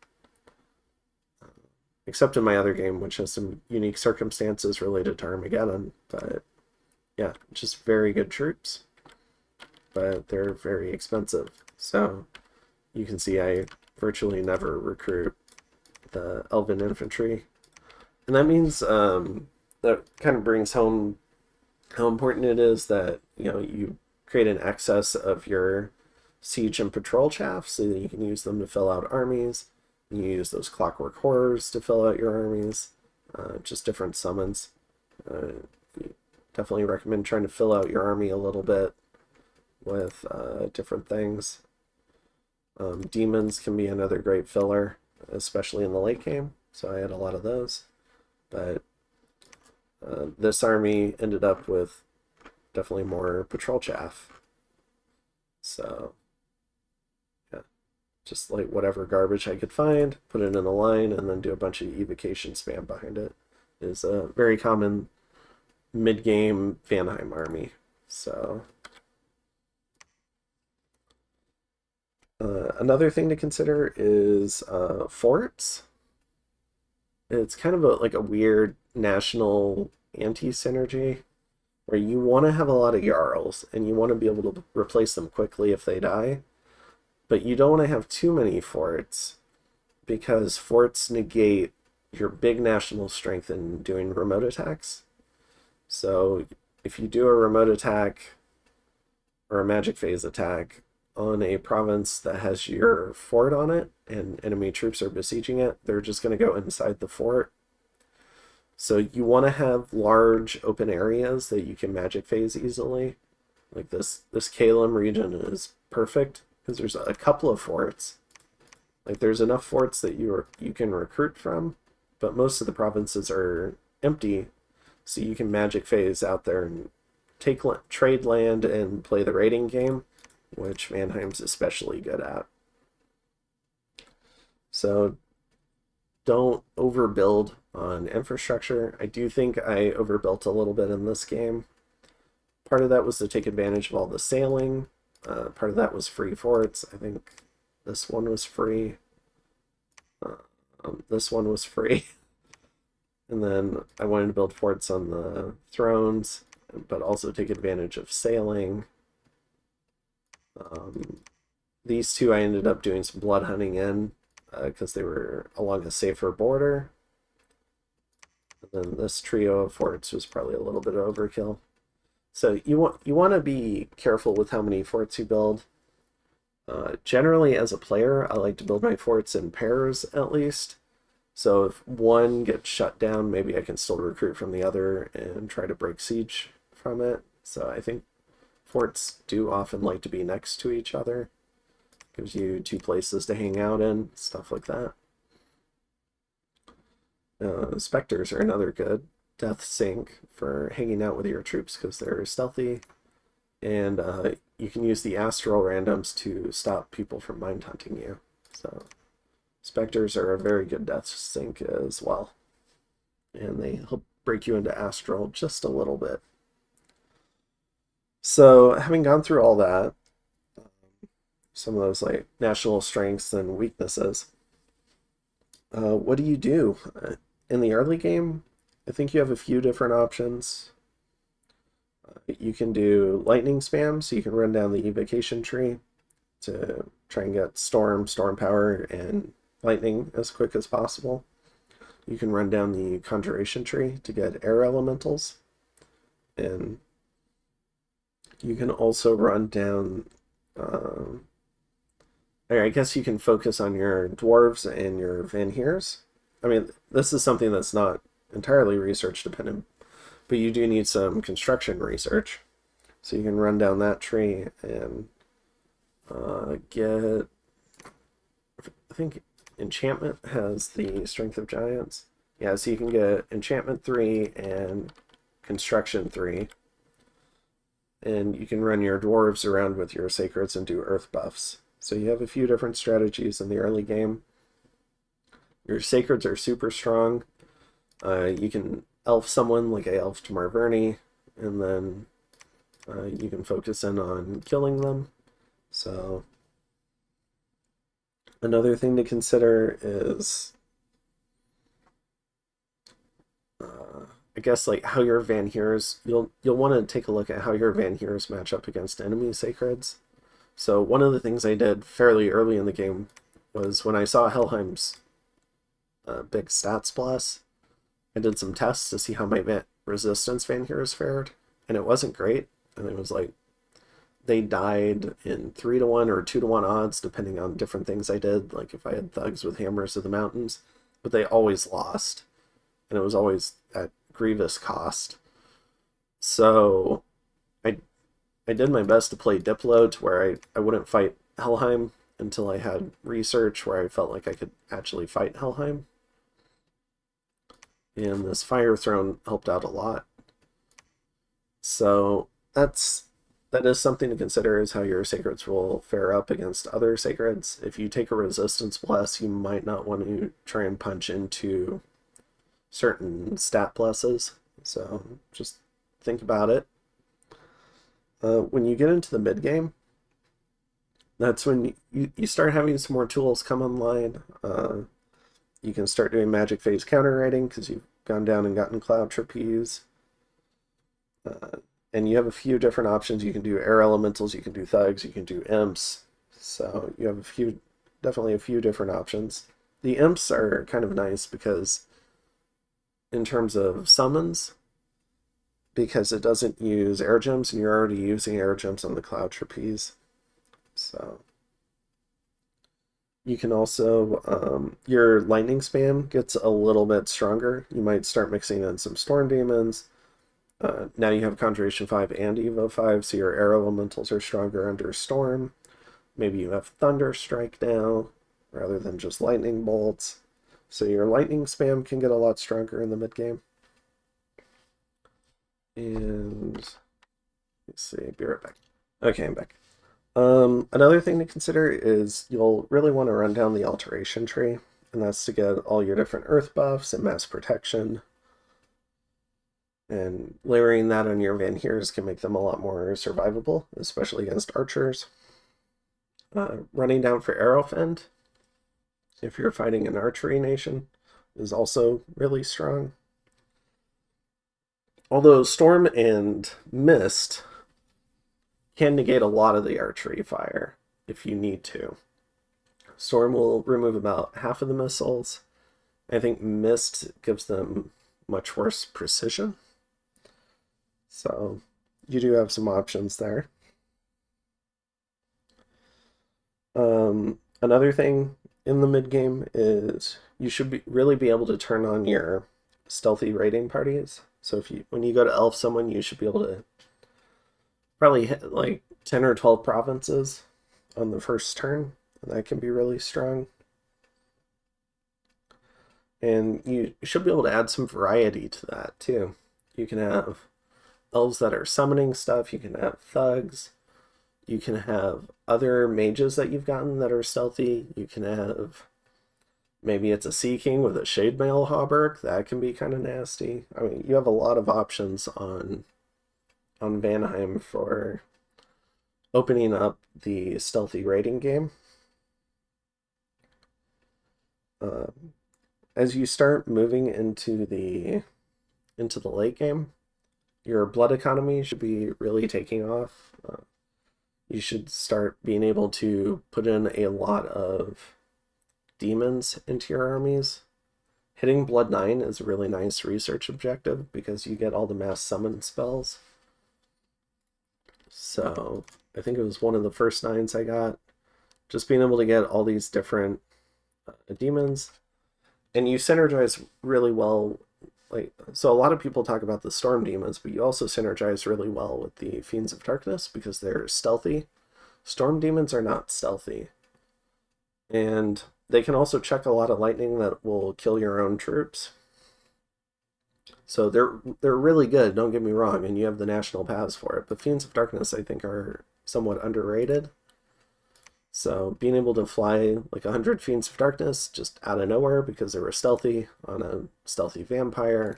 except in my other game, which has some unique circumstances related to Armageddon. But yeah, just very good troops, but they're very expensive. So you can see I virtually never recruit the Elven Infantry. And that means that kind of brings home how important it is that, you create an excess of your siege and patrol chaff so that you can use them to fill out armies. You use those clockwork horrors to fill out your armies, just different summons. Definitely recommend trying to fill out your army a little bit with different things. Demons can be another great filler, especially in the late game, so I had a lot of those. But this army ended up with definitely more patrol chaff. So yeah, just like whatever garbage I could find, put it in a line, and then do a bunch of evocation spam behind it. Is a very common mid-game Vanheim army. So another thing to consider is forts. It's kind of like a weird national anti-synergy where you want to have a lot of Jarls and you want to be able to replace them quickly if they die, but you don't want to have too many forts because forts negate your big national strength in doing remote attacks. So if you do a remote attack or a magic phase attack on a province that has your fort on it and enemy troops are besieging it, they're just going to go inside the fort. So you want to have large open areas that you can magic phase easily. Like this Kalem region is perfect because there's a couple of forts. Like there's enough forts that you can recruit from, but most of the provinces are empty, so you can magic phase out there and trade land and play the raiding game, which Vanheim's especially good at. So don't overbuild on infrastructure. I do think I overbuilt a little bit in this game. Part of that was to take advantage of all the sailing. Part of that was free forts. I think this one was free. This one was free. And then I wanted to build forts on the thrones, but also take advantage of sailing. These two I ended up doing some blood hunting in because they were along a safer border. And then this trio of forts was probably a little bit of overkill. So you want to be careful with how many forts you build. Generally, as a player, I like to build my forts in pairs at least. So if one gets shut down, maybe I can still recruit from the other and try to break siege from it. So I think forts do often like to be next to each other. Gives you two places to hang out in, stuff like that. Specters are another good death sink for hanging out with your troops because they're stealthy. And you can use the astral randoms to stop people from mind hunting you. So specters are a very good death sink as well. And they help break you into astral just a little bit. So having gone through all that, some of those like national strengths and weaknesses, what do you do? In the early game, I think you have a few different options. You can do lightning spam, so you can run down the evocation tree to try and get storm power, and lightning as quick as possible. You can run down the conjuration tree to get air elementals. And you can also run down... I guess you can focus on your dwarves and your Vanheers. I mean, this is something that's not entirely research dependent, but you do need some construction research. So you can run down that tree and get... I think enchantment has the strength of giants. Yeah, so you can get enchantment 3 and construction 3. And you can run your dwarves around with your sacreds and do earth buffs. So you have a few different strategies in the early game. Your sacreds are super strong. You can elf someone like I elfed Marverni, and then you can focus in on killing them. So another thing to consider is I guess like how your Vanheers, you'll want to take a look at how your Vanheers match up against enemy sacreds. So one of the things I did fairly early in the game was when I saw Helheim's big stats plus, I did some tests to see how my resistance Vanheers fared, and it wasn't great. And it was like they died in 3-to-1 or 2-to-1 odds depending on different things I did, like if I had thugs with hammers of the mountains, but they always lost, and it was always at grievous cost. So I did my best to play Diplo to where I wouldn't fight Helheim until I had research where I felt like I could actually fight Helheim. And this Fire Throne helped out a lot. So that is something to consider, is how your sacreds will fare up against other sacreds. If you take a resistance bless, you might not want to try and punch into certain stat blesses. So just think about it. When you get into the mid game, that's when you start having some more tools come online. You can start doing magic phase counter raiding because you've gone down and gotten Cloud Trapeze. And you have a few different options. You can do air elementals, you can do thugs, you can do imps. So you have definitely a few different options. The imps are kind of nice because in terms of summons, because it doesn't use air gems, and you're already using air gems on the Cloud Trapeze. So you can also, your lightning spam gets a little bit stronger. You might start mixing in some storm demons. Now you have Conjuration 5 and Evo 5, so your air elementals are stronger under storm. Maybe you have Thunder Strike now, rather than just lightning bolts. So your lightning spam can get a lot stronger in the mid game. And let's see, be right back. Okay, I'm back. Another thing to consider is you'll really want to run down the alteration tree, and that's to get all your different earth buffs and mass protection. And layering that on your Vanhears can make them a lot more survivable, especially against archers. Running down for Arrowfend, if you're fighting an archery nation, is also really strong. Although Storm and Mist can negate a lot of the archery fire if you need to. Storm will remove about half of the missiles. I think Mist gives them much worse precision. So you do have some options there. Another thing in the mid game is you should really be able to turn on your stealthy raiding parties. So when you go to elf someone, you should be able to probably hit like 10 or 12 provinces on the first turn, and that can be really strong. And you should be able to add some variety to that too. You can have elves that are summoning stuff, you can have thugs, you can have other mages that you've gotten that are stealthy, you can have maybe it's a Sea King with a Shade Mail Hauberk, that can be kind of nasty. I mean, you have a lot of options on Vanheim for opening up the stealthy raiding game. As you start moving into the late game, your blood economy should be really taking off. You should start being able to put in a lot of demons into your armies. Hitting Blood 9 is a really nice research objective because you get all the mass summon spells. So I think it was one of the first 9s I got. Just being able to get all these different demons. And you synergize really well. So a lot of people talk about the storm demons, but you also synergize really well with the Fiends of Darkness because they're stealthy. Storm demons are not stealthy. And they can also chuck a lot of lightning that will kill your own troops. So they're really good, don't get me wrong, and you have the national paths for it. But Fiends of Darkness, I think, are somewhat underrated. So being able to fly like 100 Fiends of Darkness just out of nowhere because they were stealthy on a stealthy vampire,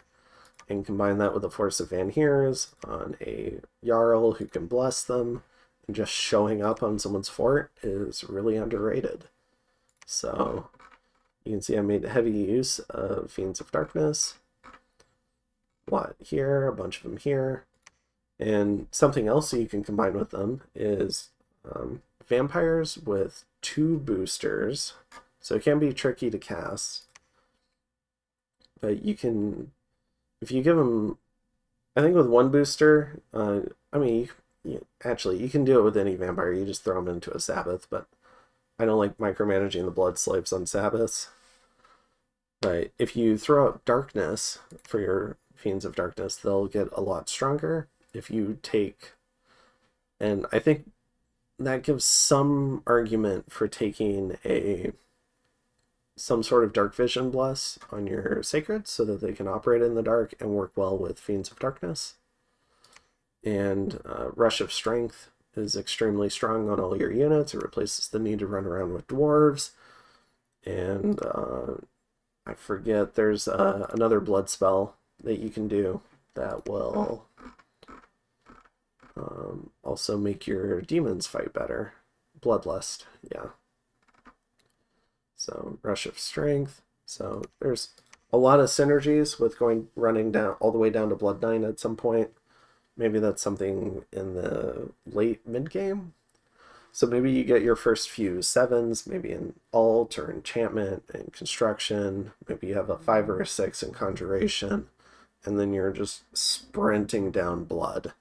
and combine that with the Force of Vanhears on a Jarl who can bless them, and just showing up on someone's fort is really underrated. So you can see I made heavy use of Fiends of Darkness. A lot here, a bunch of them here. And something else you can combine with them is vampires with 2 boosters. So it can be tricky to cast. But you can, if you give them, I think with 1 booster, I mean, actually, you can do it with any vampire. You just throw them into a Sabbath, but I don't like micromanaging the blood slaves on Sabbaths. But if you throw out Darkness for your Fiends of Darkness, they'll get a lot stronger. If you take, and I think that gives some argument for taking some sort of dark vision bless on your sacred so that they can operate in the dark and work well with Fiends of Darkness. And Rush of Strength is extremely strong on all your units. It replaces the need to run around with dwarves. And I forget, there's another blood spell that you can do that will also make your demons fight better. Bloodlust, yeah. So Rush of Strength. So there's a lot of synergies with running down all the way down to Blood 9 at some point. Maybe that's something in the late mid game. So maybe you get your first few 7s, maybe in alt or enchantment and construction. Maybe you have a 5 or a 6 in conjuration, and then you're just sprinting down blood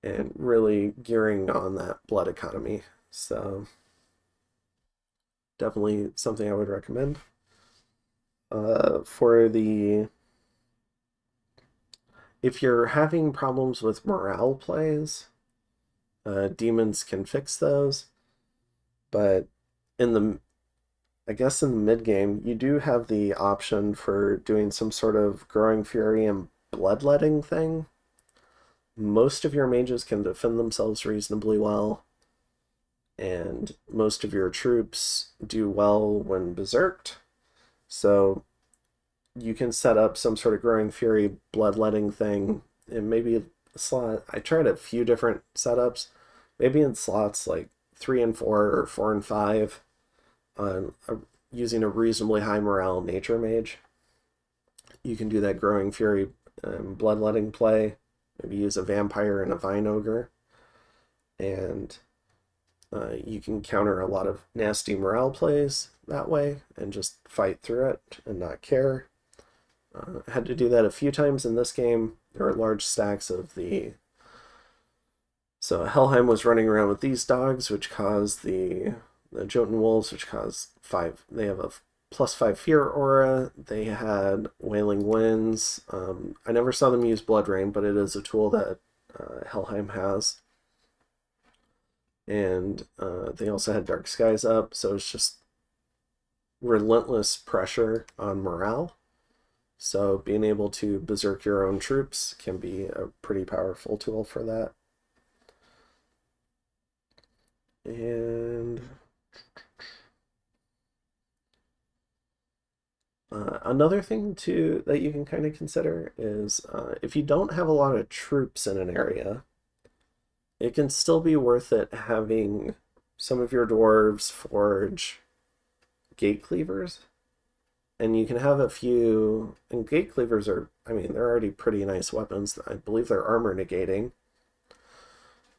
and really gearing on that blood economy. So definitely something I would recommend. If you're having problems with morale plays, demons can fix those. But in I guess in the mid game, you do have the option for doing some sort of growing fury and bloodletting thing. Most of your mages can defend themselves reasonably well, and most of your troops do well when berserked. So you can set up some sort of growing fury bloodletting thing, and maybe a slot. I tried a few different setups, maybe in slots like 3 and 4 or 4 and 5, on using a reasonably high morale nature mage. You can do that growing fury bloodletting play. Maybe use a vampire and a vine ogre, and you can counter a lot of nasty morale plays that way and just fight through it and not care. I had to do that a few times in this game. There are large stacks of the... So Helheim was running around with these dogs, which cause the Jotun Wolves, which cause 5... They have a +5 fear aura. They had Wailing Winds. I never saw them use Blood Rain, but it is a tool that Helheim has. And they also had Dark Skies up, so it's just relentless pressure on morale. So being able to berserk your own troops can be a pretty powerful tool for that. And another thing too that you can kind of consider is if you don't have a lot of troops in an area, it can still be worth it having some of your dwarves forge gate cleavers. And you can have a few, and gate cleavers are, I mean, they're already pretty nice weapons. I believe they're armor negating.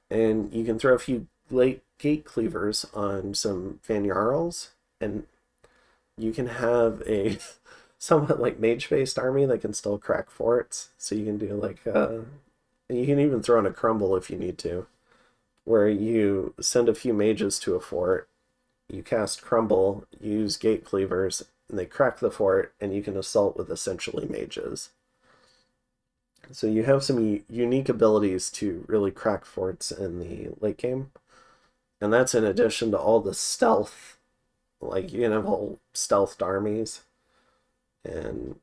And you can throw a few gate cleavers on some Van Jarls, and you can have a somewhat like mage-based army that can still crack forts. So you can do like, you can even throw in a crumble if you need to, where you send a few mages to a fort, you cast crumble, use gate cleavers, and they crack the fort, and you can assault with essentially mages. So you have some unique abilities to really crack forts in the late game. And that's in addition to all the stealth, like you can have whole stealthed armies. And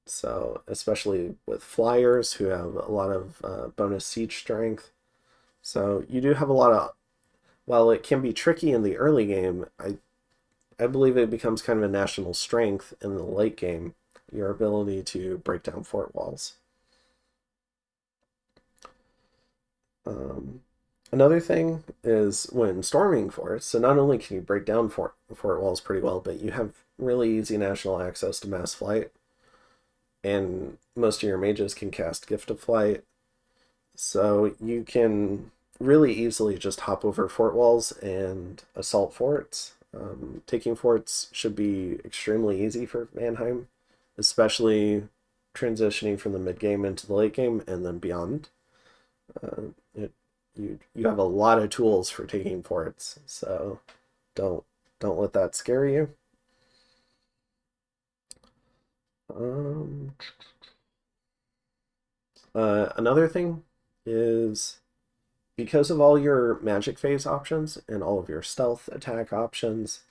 so, especially with flyers who have a lot of bonus siege strength. So you do have a lot of, while it can be tricky in the early game, I believe it becomes kind of a national strength in the late game, your ability to break down fort walls. Another thing is when storming forts, so not only can you break down fort walls pretty well, but you have really easy national access to mass flight, and most of your mages can cast Gift of Flight, so you can really easily just hop over fort walls and assault forts. Taking forts should be extremely easy for Vanheim, especially transitioning from the mid game into the late game and then beyond. You have a lot of tools for taking forts, so don't let that scare you. Another thing is, because of all your magic phase options and all of your stealth attack options,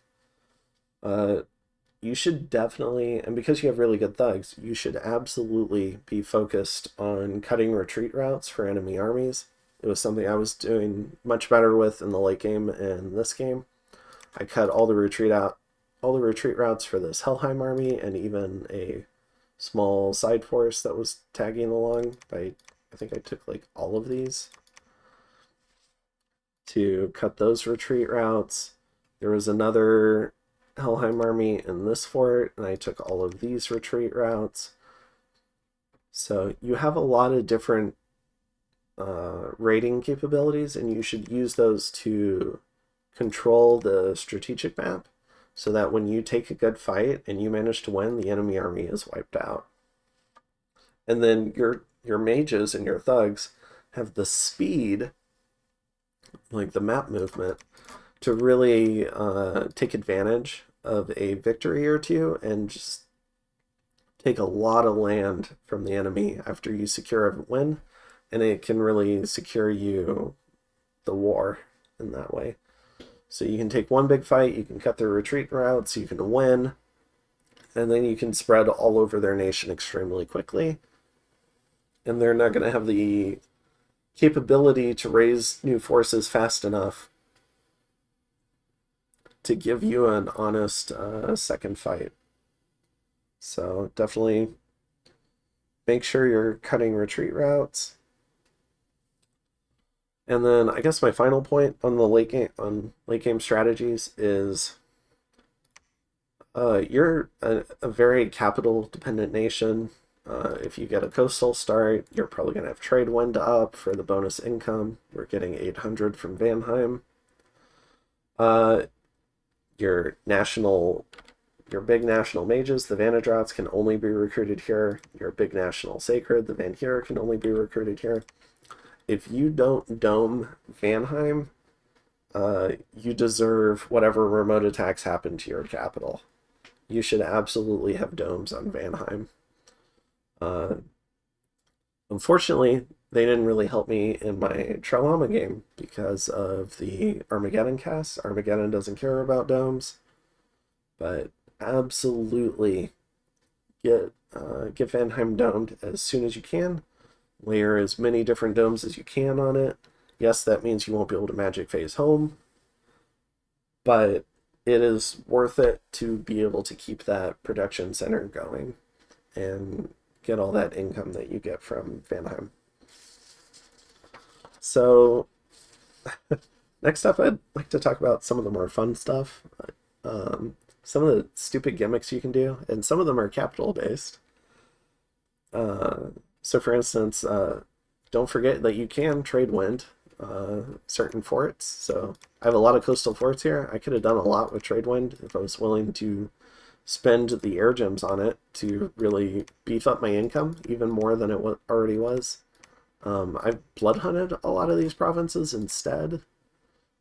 you should definitely, and because you have really good thugs, you should absolutely be focused on cutting retreat routes for enemy armies. It was something I was doing much better with in the late game and this game. I cut all the retreat routes for this Helheim army, and even a small side force that was tagging along. I think I took like all of these to cut those retreat routes. There was another Helheim army in this fort, and I took all of these retreat routes. So you have a lot of different raiding capabilities, and you should use those to control the strategic map, so that when you take a good fight and you manage to win, the enemy army is wiped out. And then your mages and your thugs have the speed, like the map movement, to really take advantage of a victory or two and just take a lot of land from the enemy after you secure a win, and it can really secure you the war in that way. So you can take one big fight, you can cut their retreat routes, you can win, and then you can spread all over their nation extremely quickly. And they're not going to have the capability to raise new forces fast enough to give you an honest second fight. So definitely make sure you're cutting retreat routes. And then I guess my final point on the late game strategies is you're a very capital dependent nation. If you get a coastal start, you're probably going to have trade wind up for the bonus income. We're getting 800 from Vanheim. Your big national mages, the Vanadrats, can only be recruited here. Your big national sacred, the Vanheir, can only be recruited here. If you don't dome Vanheim, you deserve whatever remote attacks happen to your capital. You should absolutely have domes on Vanheim. Unfortunately, they didn't really help me in my Trauma game because of the Armageddon cast. Armageddon doesn't care about domes, but absolutely get Vanheim domed as soon as you can. Layer as many different domes as you can on it. Yes, that means you won't be able to magic phase home, but it is worth it to be able to keep that production center going and get all that income that you get from Vanheim. So next up, I'd like to talk about some of the more fun stuff. Some of the stupid gimmicks you can do, and some of them are capital based. So for instance, don't forget that you can trade wind certain forts. So I have a lot of coastal forts here. I could have done a lot with trade wind if I was willing to spend the air gems on it to really beef up my income even more than it already was. I've blood hunted a lot of these provinces instead,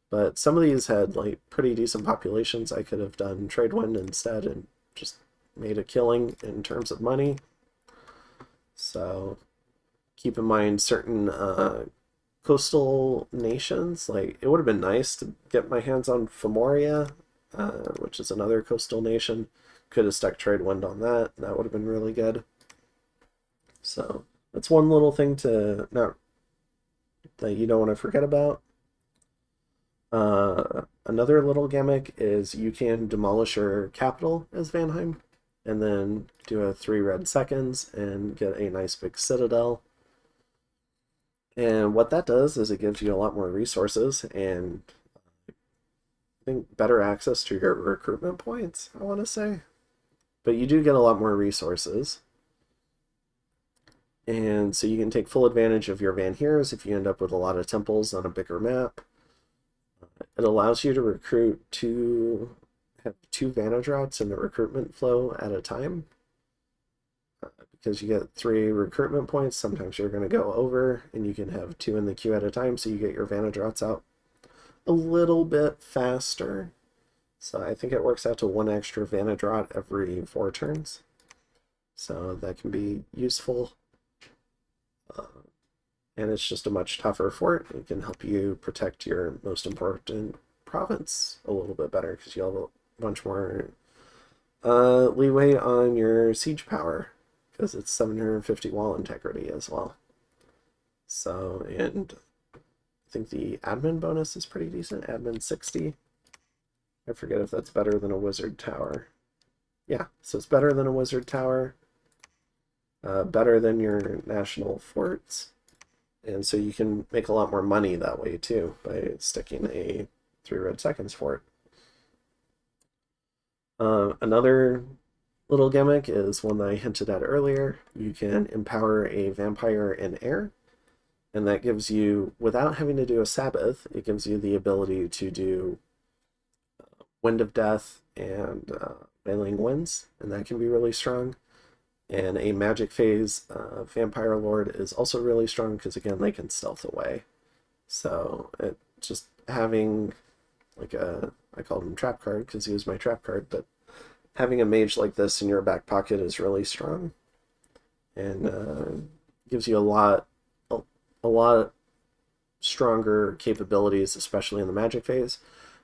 but some of these had like pretty decent populations. I could have done trade wind instead and just made a killing in terms of money. So keep in mind certain coastal nations. Like it would have been nice to get my hands on Femoria, which is another coastal nation. Could have stuck trade wind on that. That would have been really good. So that's one little thing to not that you don't want to forget about. Another little gimmick is you can demolish your capital as Vanheim, and then do a 3 red seconds and get a nice big citadel. And what that does is it gives you a lot more resources and I think better access to your recruitment points, I want to say. But you do get a lot more resources. And so you can take full advantage of your Vanheirs if you end up with a lot of temples on a bigger map. It allows you to have 2 Vanadrats in the recruitment flow at a time. Because you get 3 recruitment points, sometimes you're going to go over, and you can have 2 in the queue at a time, so you get your Vanadrats out a little bit faster. So I think it works out to 1 extra Vanadrat every 4 turns. So that can be useful. And it's just a much tougher fort. It can help you protect your most important province a little bit better because you'll have a bunch more leeway on your siege power because it's 750 wall integrity as well. So, and I think the admin bonus is pretty decent. Admin 60. I forget if that's better than a wizard tower. Yeah, so it's better than a wizard tower. Better than your national forts. And so you can make a lot more money that way too by sticking a 3 red seconds fort. Another little gimmick is one that I hinted at earlier. You can empower a vampire in air, and that gives you, without having to do a Sabbath, it gives you the ability to do Wind of Death and Wailing Winds, and that can be really strong. And a magic phase Vampire Lord is also really strong because, again, they can stealth away. So it just having like I called him trap card because he was my trap card, but having a mage like this in your back pocket is really strong and gives you a lot stronger capabilities, especially in the magic phase.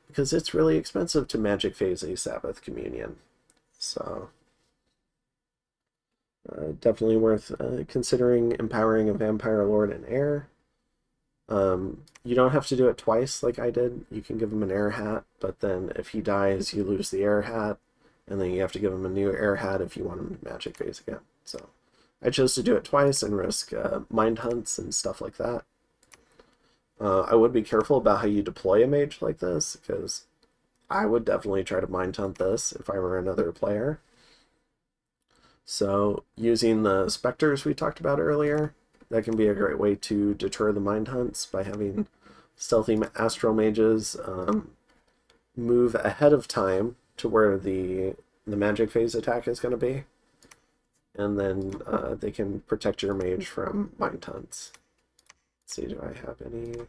because it's really expensive to magic phase a Sabbath Communion. So definitely worth considering empowering a Vampire Lord and Heir. You don't have to do it twice like I did. You can give him an Heir hat, but then if he dies, you lose the Heir hat, and then you have to give him a new Heir hat if you want him to magic phase again. So I chose to do it twice and risk mind hunts and stuff like that. I would be careful about how you deploy a mage like this, because I would definitely try to mind hunt this if I were another player. So using the specters we talked about earlier, that can be a great way to deter the mind hunts by having stealthy astral mages move ahead of time to where the magic phase attack is going to be, and then they can protect your mage from mind hunts. Let's see, do I have any?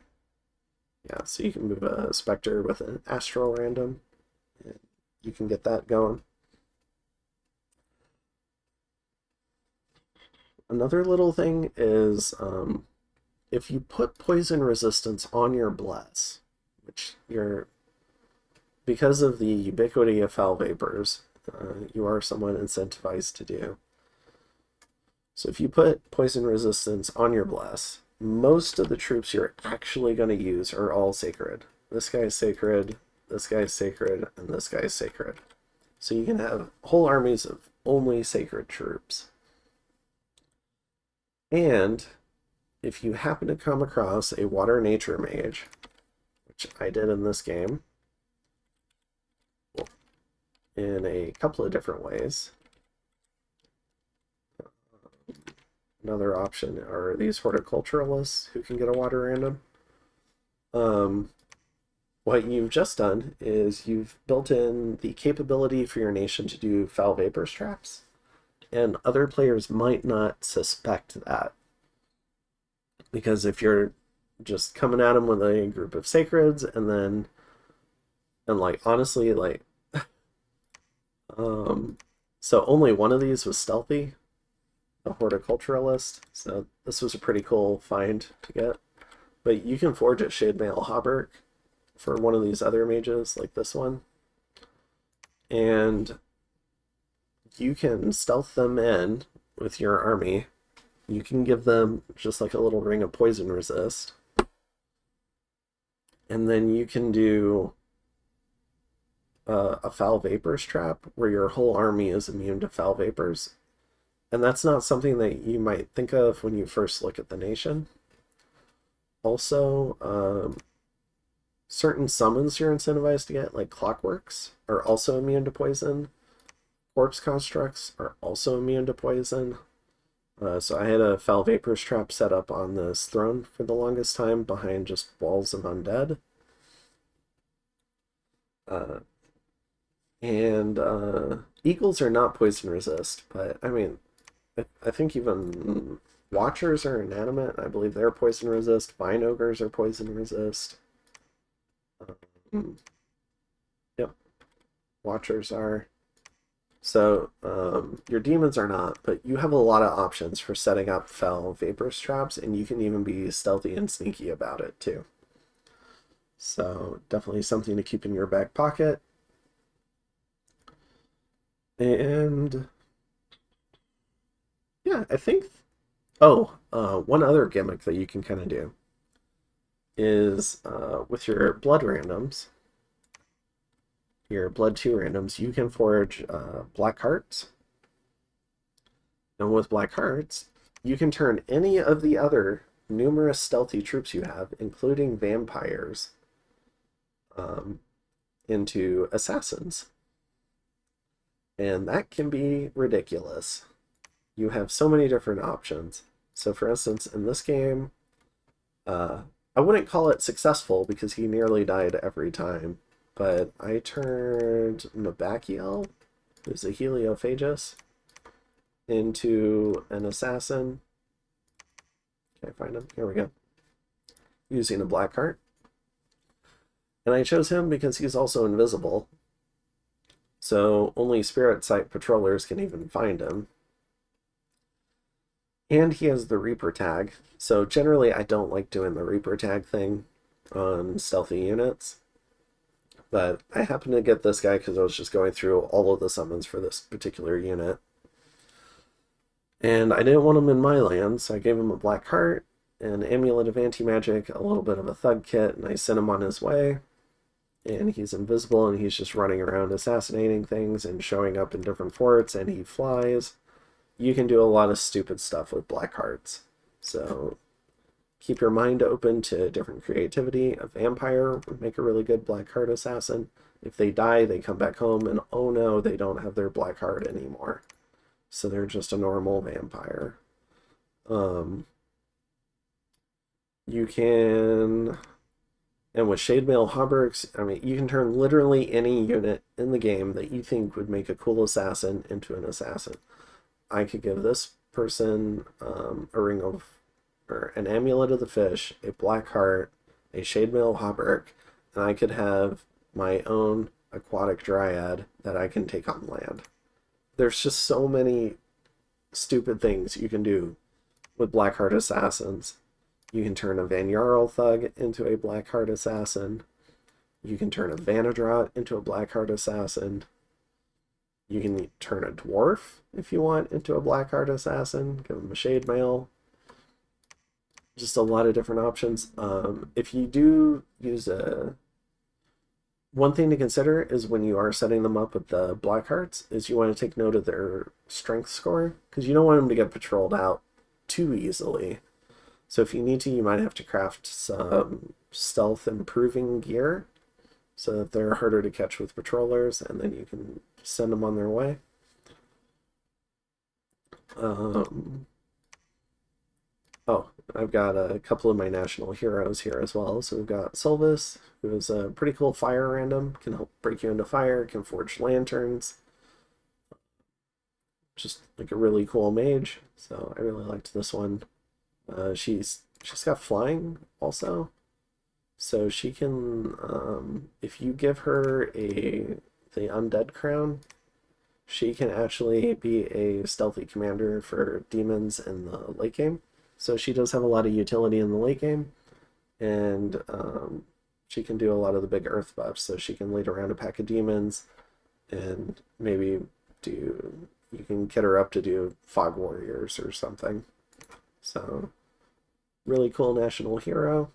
Yeah, so you can move a specter with an astral random, and you can get that going. Another little thing is if you put poison resistance on your bless, which you're, because of the ubiquity of foul vapors, you are somewhat incentivized to do. So if you put poison resistance on your bless, most of the troops you're actually going to use are all sacred. This guy is sacred, this guy is sacred, and this guy is sacred. So you can have whole armies of only sacred troops. And if you happen to come across a water nature mage, which I did in this game, in a couple of different ways. Another option are these horticulturalists who can get a water random. What you've just done is you've built in the capability for your nation to do foul vapors traps, and other players might not suspect that. Because if you're just coming at them with a group of sacreds, and like, honestly, like, so only one of these was stealthy, a horticulturalist, so this was a pretty cool find to get. But you can forge a Shademail Hauberk for one of these other mages, like this one, and you can stealth them in with your army. You can give them just like a little ring of poison resist, and then you can do a foul vapors trap where your whole army is immune to foul vapors. And that's not something that you might think of when you first look at the nation. Also, certain summons you're incentivized to get, like Clockworks, are also immune to poison. Corpse Constructs are also immune to poison. So I had a foul vapors trap set up on this throne for the longest time behind just walls of undead. Eagles are not poison resist, but I mean, I think even Watchers are inanimate. I believe they're poison resist. Vine Ogres are poison resist. Yep. Watchers are. So your demons are not, but you have a lot of options for setting up foul vapors traps, and you can even be stealthy and sneaky about it too. So definitely something to keep in your back pocket. And yeah, I think, one other gimmick that you can kind of do is with your blood randoms, your blood 2 randoms, you can forge black hearts. And with black hearts, you can turn any of the other numerous stealthy troops you have, including vampires, into assassins. And that can be ridiculous. You have so many different options. So for instance, in this game, I wouldn't call it successful because he nearly died every time, but I turned Mabakiel, who's a Heliophagus, into an assassin. Can I find him? Here we go. Using a black heart. And I chose him because he's also invisible. So only Spirit Sight patrollers can even find him. And he has the Reaper tag. So generally I don't like doing the Reaper tag thing on stealthy units. But I happened to get this guy because I was just going through all of the summons for this particular unit. And I didn't want him in my land, so I gave him a black heart, an amulet of anti-magic, a little bit of a thug kit, and I sent him on his way. And he's invisible, and he's just running around assassinating things and showing up in different forts, and he flies. You can do a lot of stupid stuff with black hearts. So keep your mind open to different creativity. A vampire would make a really good black heart assassin. If they die, they come back home, and oh no, they don't have their black heart anymore. So they're just a normal vampire. You can, and with Shade Mail Hauberks, I mean, you can turn literally any unit in the game that you think would make a cool assassin into an assassin. I could give this person a ring of, or an amulet of the fish, a black heart, a Shade Mail Hauberk, and I could have my own aquatic dryad that I can take on land. There's just so many stupid things you can do with Blackheart assassins. You can turn a Van Jarl thug into a Blackheart assassin. You can turn a Vanadrot into a Blackheart assassin. You can turn a dwarf, if you want, into a Blackheart assassin. Give him a Shade Mail. Just a lot of different options. If you do use a... One thing to consider is when you are setting them up with the Blackhearts is you want to take note of their strength score, because you don't want them to get patrolled out too easily. So if you need to, you might have to craft some stealth improving gear so that they're harder to catch with patrollers, and then you can send them on their way. Oh, I've got a couple of my national heroes here as well. So we've got Sylvis, who is a pretty cool fire random, can help break you into fire, can forge lanterns. Just like a really cool mage. So I really liked this one. She's got flying also. So she can, if you give her the undead crown, she can actually be a stealthy commander for demons in the late game. So she does have a lot of utility in the late game, and she can do a lot of the big earth buffs. So she can lead around a pack of demons, and maybe you can get her up to do fog warriors or something. So really cool national hero.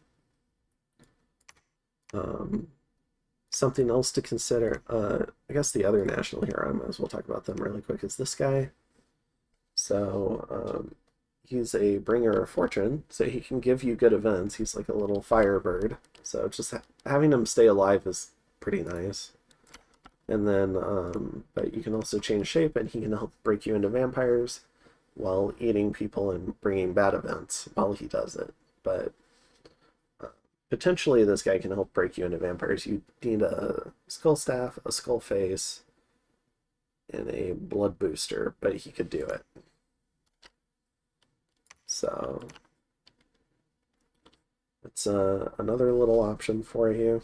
Something else to consider, I guess the other national hero, I might as well talk about them really quick, is this guy. So he's a bringer of fortune, so he can give you good events. He's like a little firebird, so just having him stay alive is pretty nice. And then, but you can also change shape, and he can help break you into vampires while eating people and bringing bad events while he does it. But potentially this guy can help break you into vampires. You need a skull staff, a skull face, and a blood booster, but he could do it. So it's another little option for you.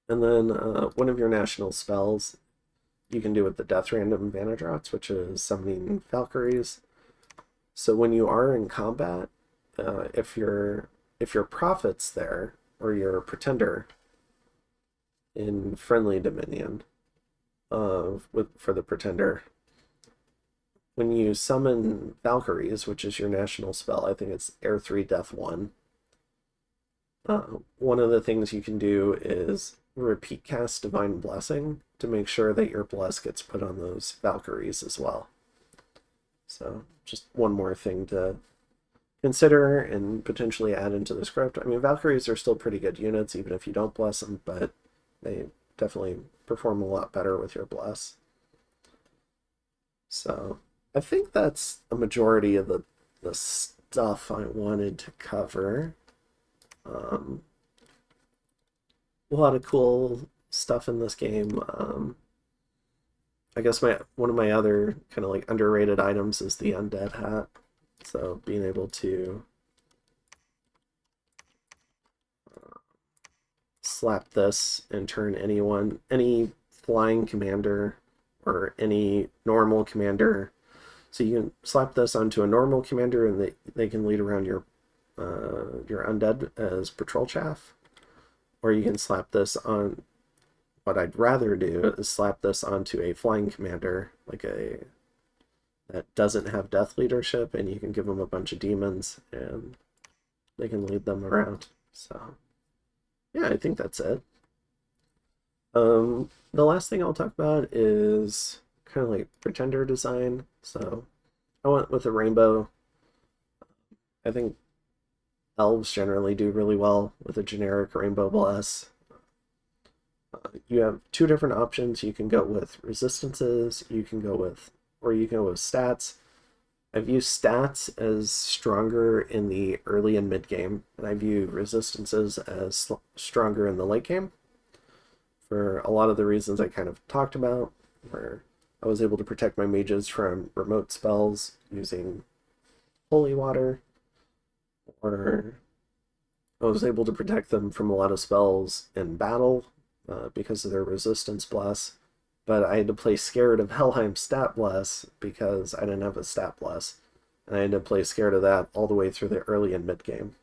And then one of your national spells you can do with the Death Random Vanadrots, which is summoning Valkyries. So when you are in combat, if your prophet's there, or your pretender in friendly dominion for the pretender, when you summon Valkyries, which is your national spell, I think it's Air 3 Death 1, one of the things you can do is repeat cast Divine Blessing to make sure that your bless gets put on those Valkyries as well. So just one more thing to consider and potentially add into the script. I mean, Valkyries are still pretty good units, even if you don't bless them, but they definitely perform a lot better with your bless. So I think that's a majority of the stuff I wanted to cover. A lot of cool stuff in this game. I guess one of my other kind of like underrated items is the undead hat. So being able to slap this and turn any flying commander or any normal commander. So you can slap this onto a normal commander, and they can lead around your undead as patrol chaff. Or you can slap this on what I'd rather do is slap this onto a flying commander, like a that doesn't have death leadership, and you can give them a bunch of demons and they can lead them around. So yeah, I think that's it. The last thing I'll talk about is kind of like pretender design. So I went with a rainbow. I think elves generally do really well with a generic rainbow bless. You have two different options. You can go with resistances, you can go with, or you can go with stats. I've used stats as stronger in the early and mid game, and I view resistances as stronger in the late game for a lot of the reasons I kind of talked about, where I was able to protect my mages from remote spells using holy water, or I was able to protect them from a lot of spells in battle because of their resistance bless, but I had to play scared of Helheim stat bless because I didn't have a stat bless, and I had to play scared of that all the way through the early and mid game.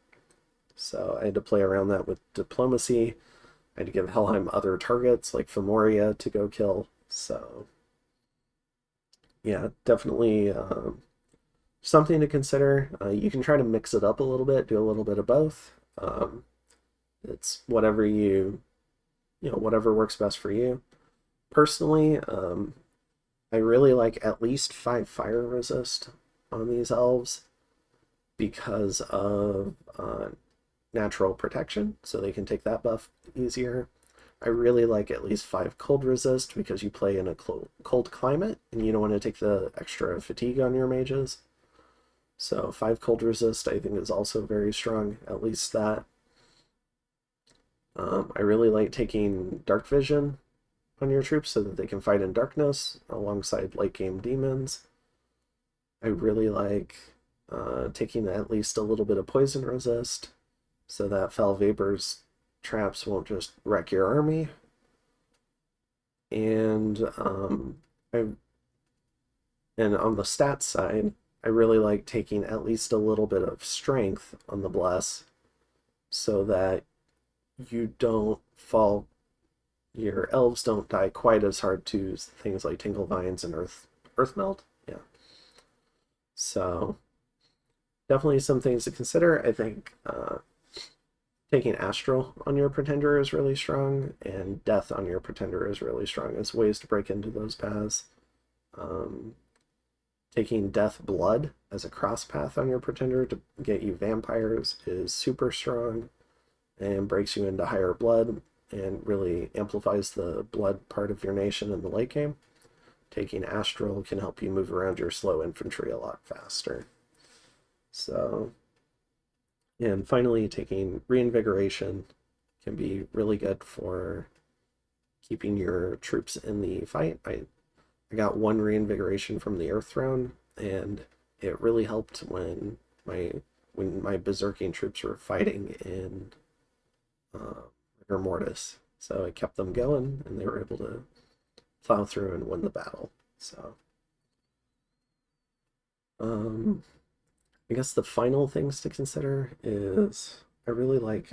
So I had to play around that with diplomacy. I had to give Helheim other targets like Femoria to go kill. So yeah, definitely something to consider. You can try to mix it up a little bit, do a little bit of both. It's whatever whatever works best for you. Personally, I really like at least 5 fire resist on these elves because of natural protection, so they can take that buff easier. I really like at least 5 cold resist because you play in a cold climate and you don't want to take the extra fatigue on your mages. So 5 cold resist I think is also very strong, at least that. I really like taking dark vision on your troops so that they can fight in darkness alongside late game demons. I really like taking at least a little bit of poison resist so that Foul Vapor's traps won't just wreck your army. And on the stats side, I really like taking at least a little bit of strength on the bless so that you don't fall, your elves don't die quite as hard to things like Tingle Vines and Earth Melt. Yeah. So definitely some things to consider. I think taking Astral on your Pretender is really strong, and Death on your Pretender is really strong as ways to break into those paths. Taking Death Blood as a cross path on your Pretender to get you vampires is super strong and breaks you into higher blood and really amplifies the blood part of your nation in the late game. Taking Astral can help you move around your slow infantry a lot faster. So, and finally, taking Reinvigoration can be really good for keeping your troops in the fight. I got 1 Reinvigoration from the Earth Throne, and it really helped when my berserking troops were fighting in Rigor Mortis. So it kept them going, and they were able to plow through and win the battle. So, I guess the final things to consider is I really like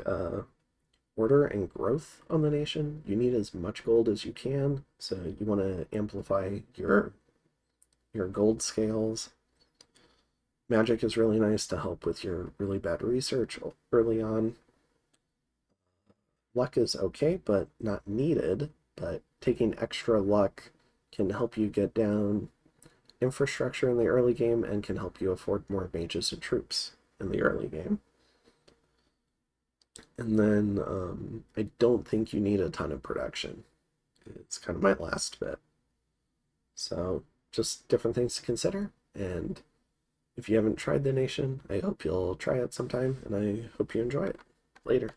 order and growth on the nation. You need as much gold as you can, so you want to amplify your gold scales. Magic is really nice to help with your really bad research early on. Luck is okay, but not needed. But taking extra luck can help you get down infrastructure in the early game and can help you afford more mages and troops in the early game. And then I don't think you need a ton of production. It's kind of my last bit. So just different things to consider. And if you haven't tried the nation, I hope you'll try it sometime, and I hope you enjoy it. Later.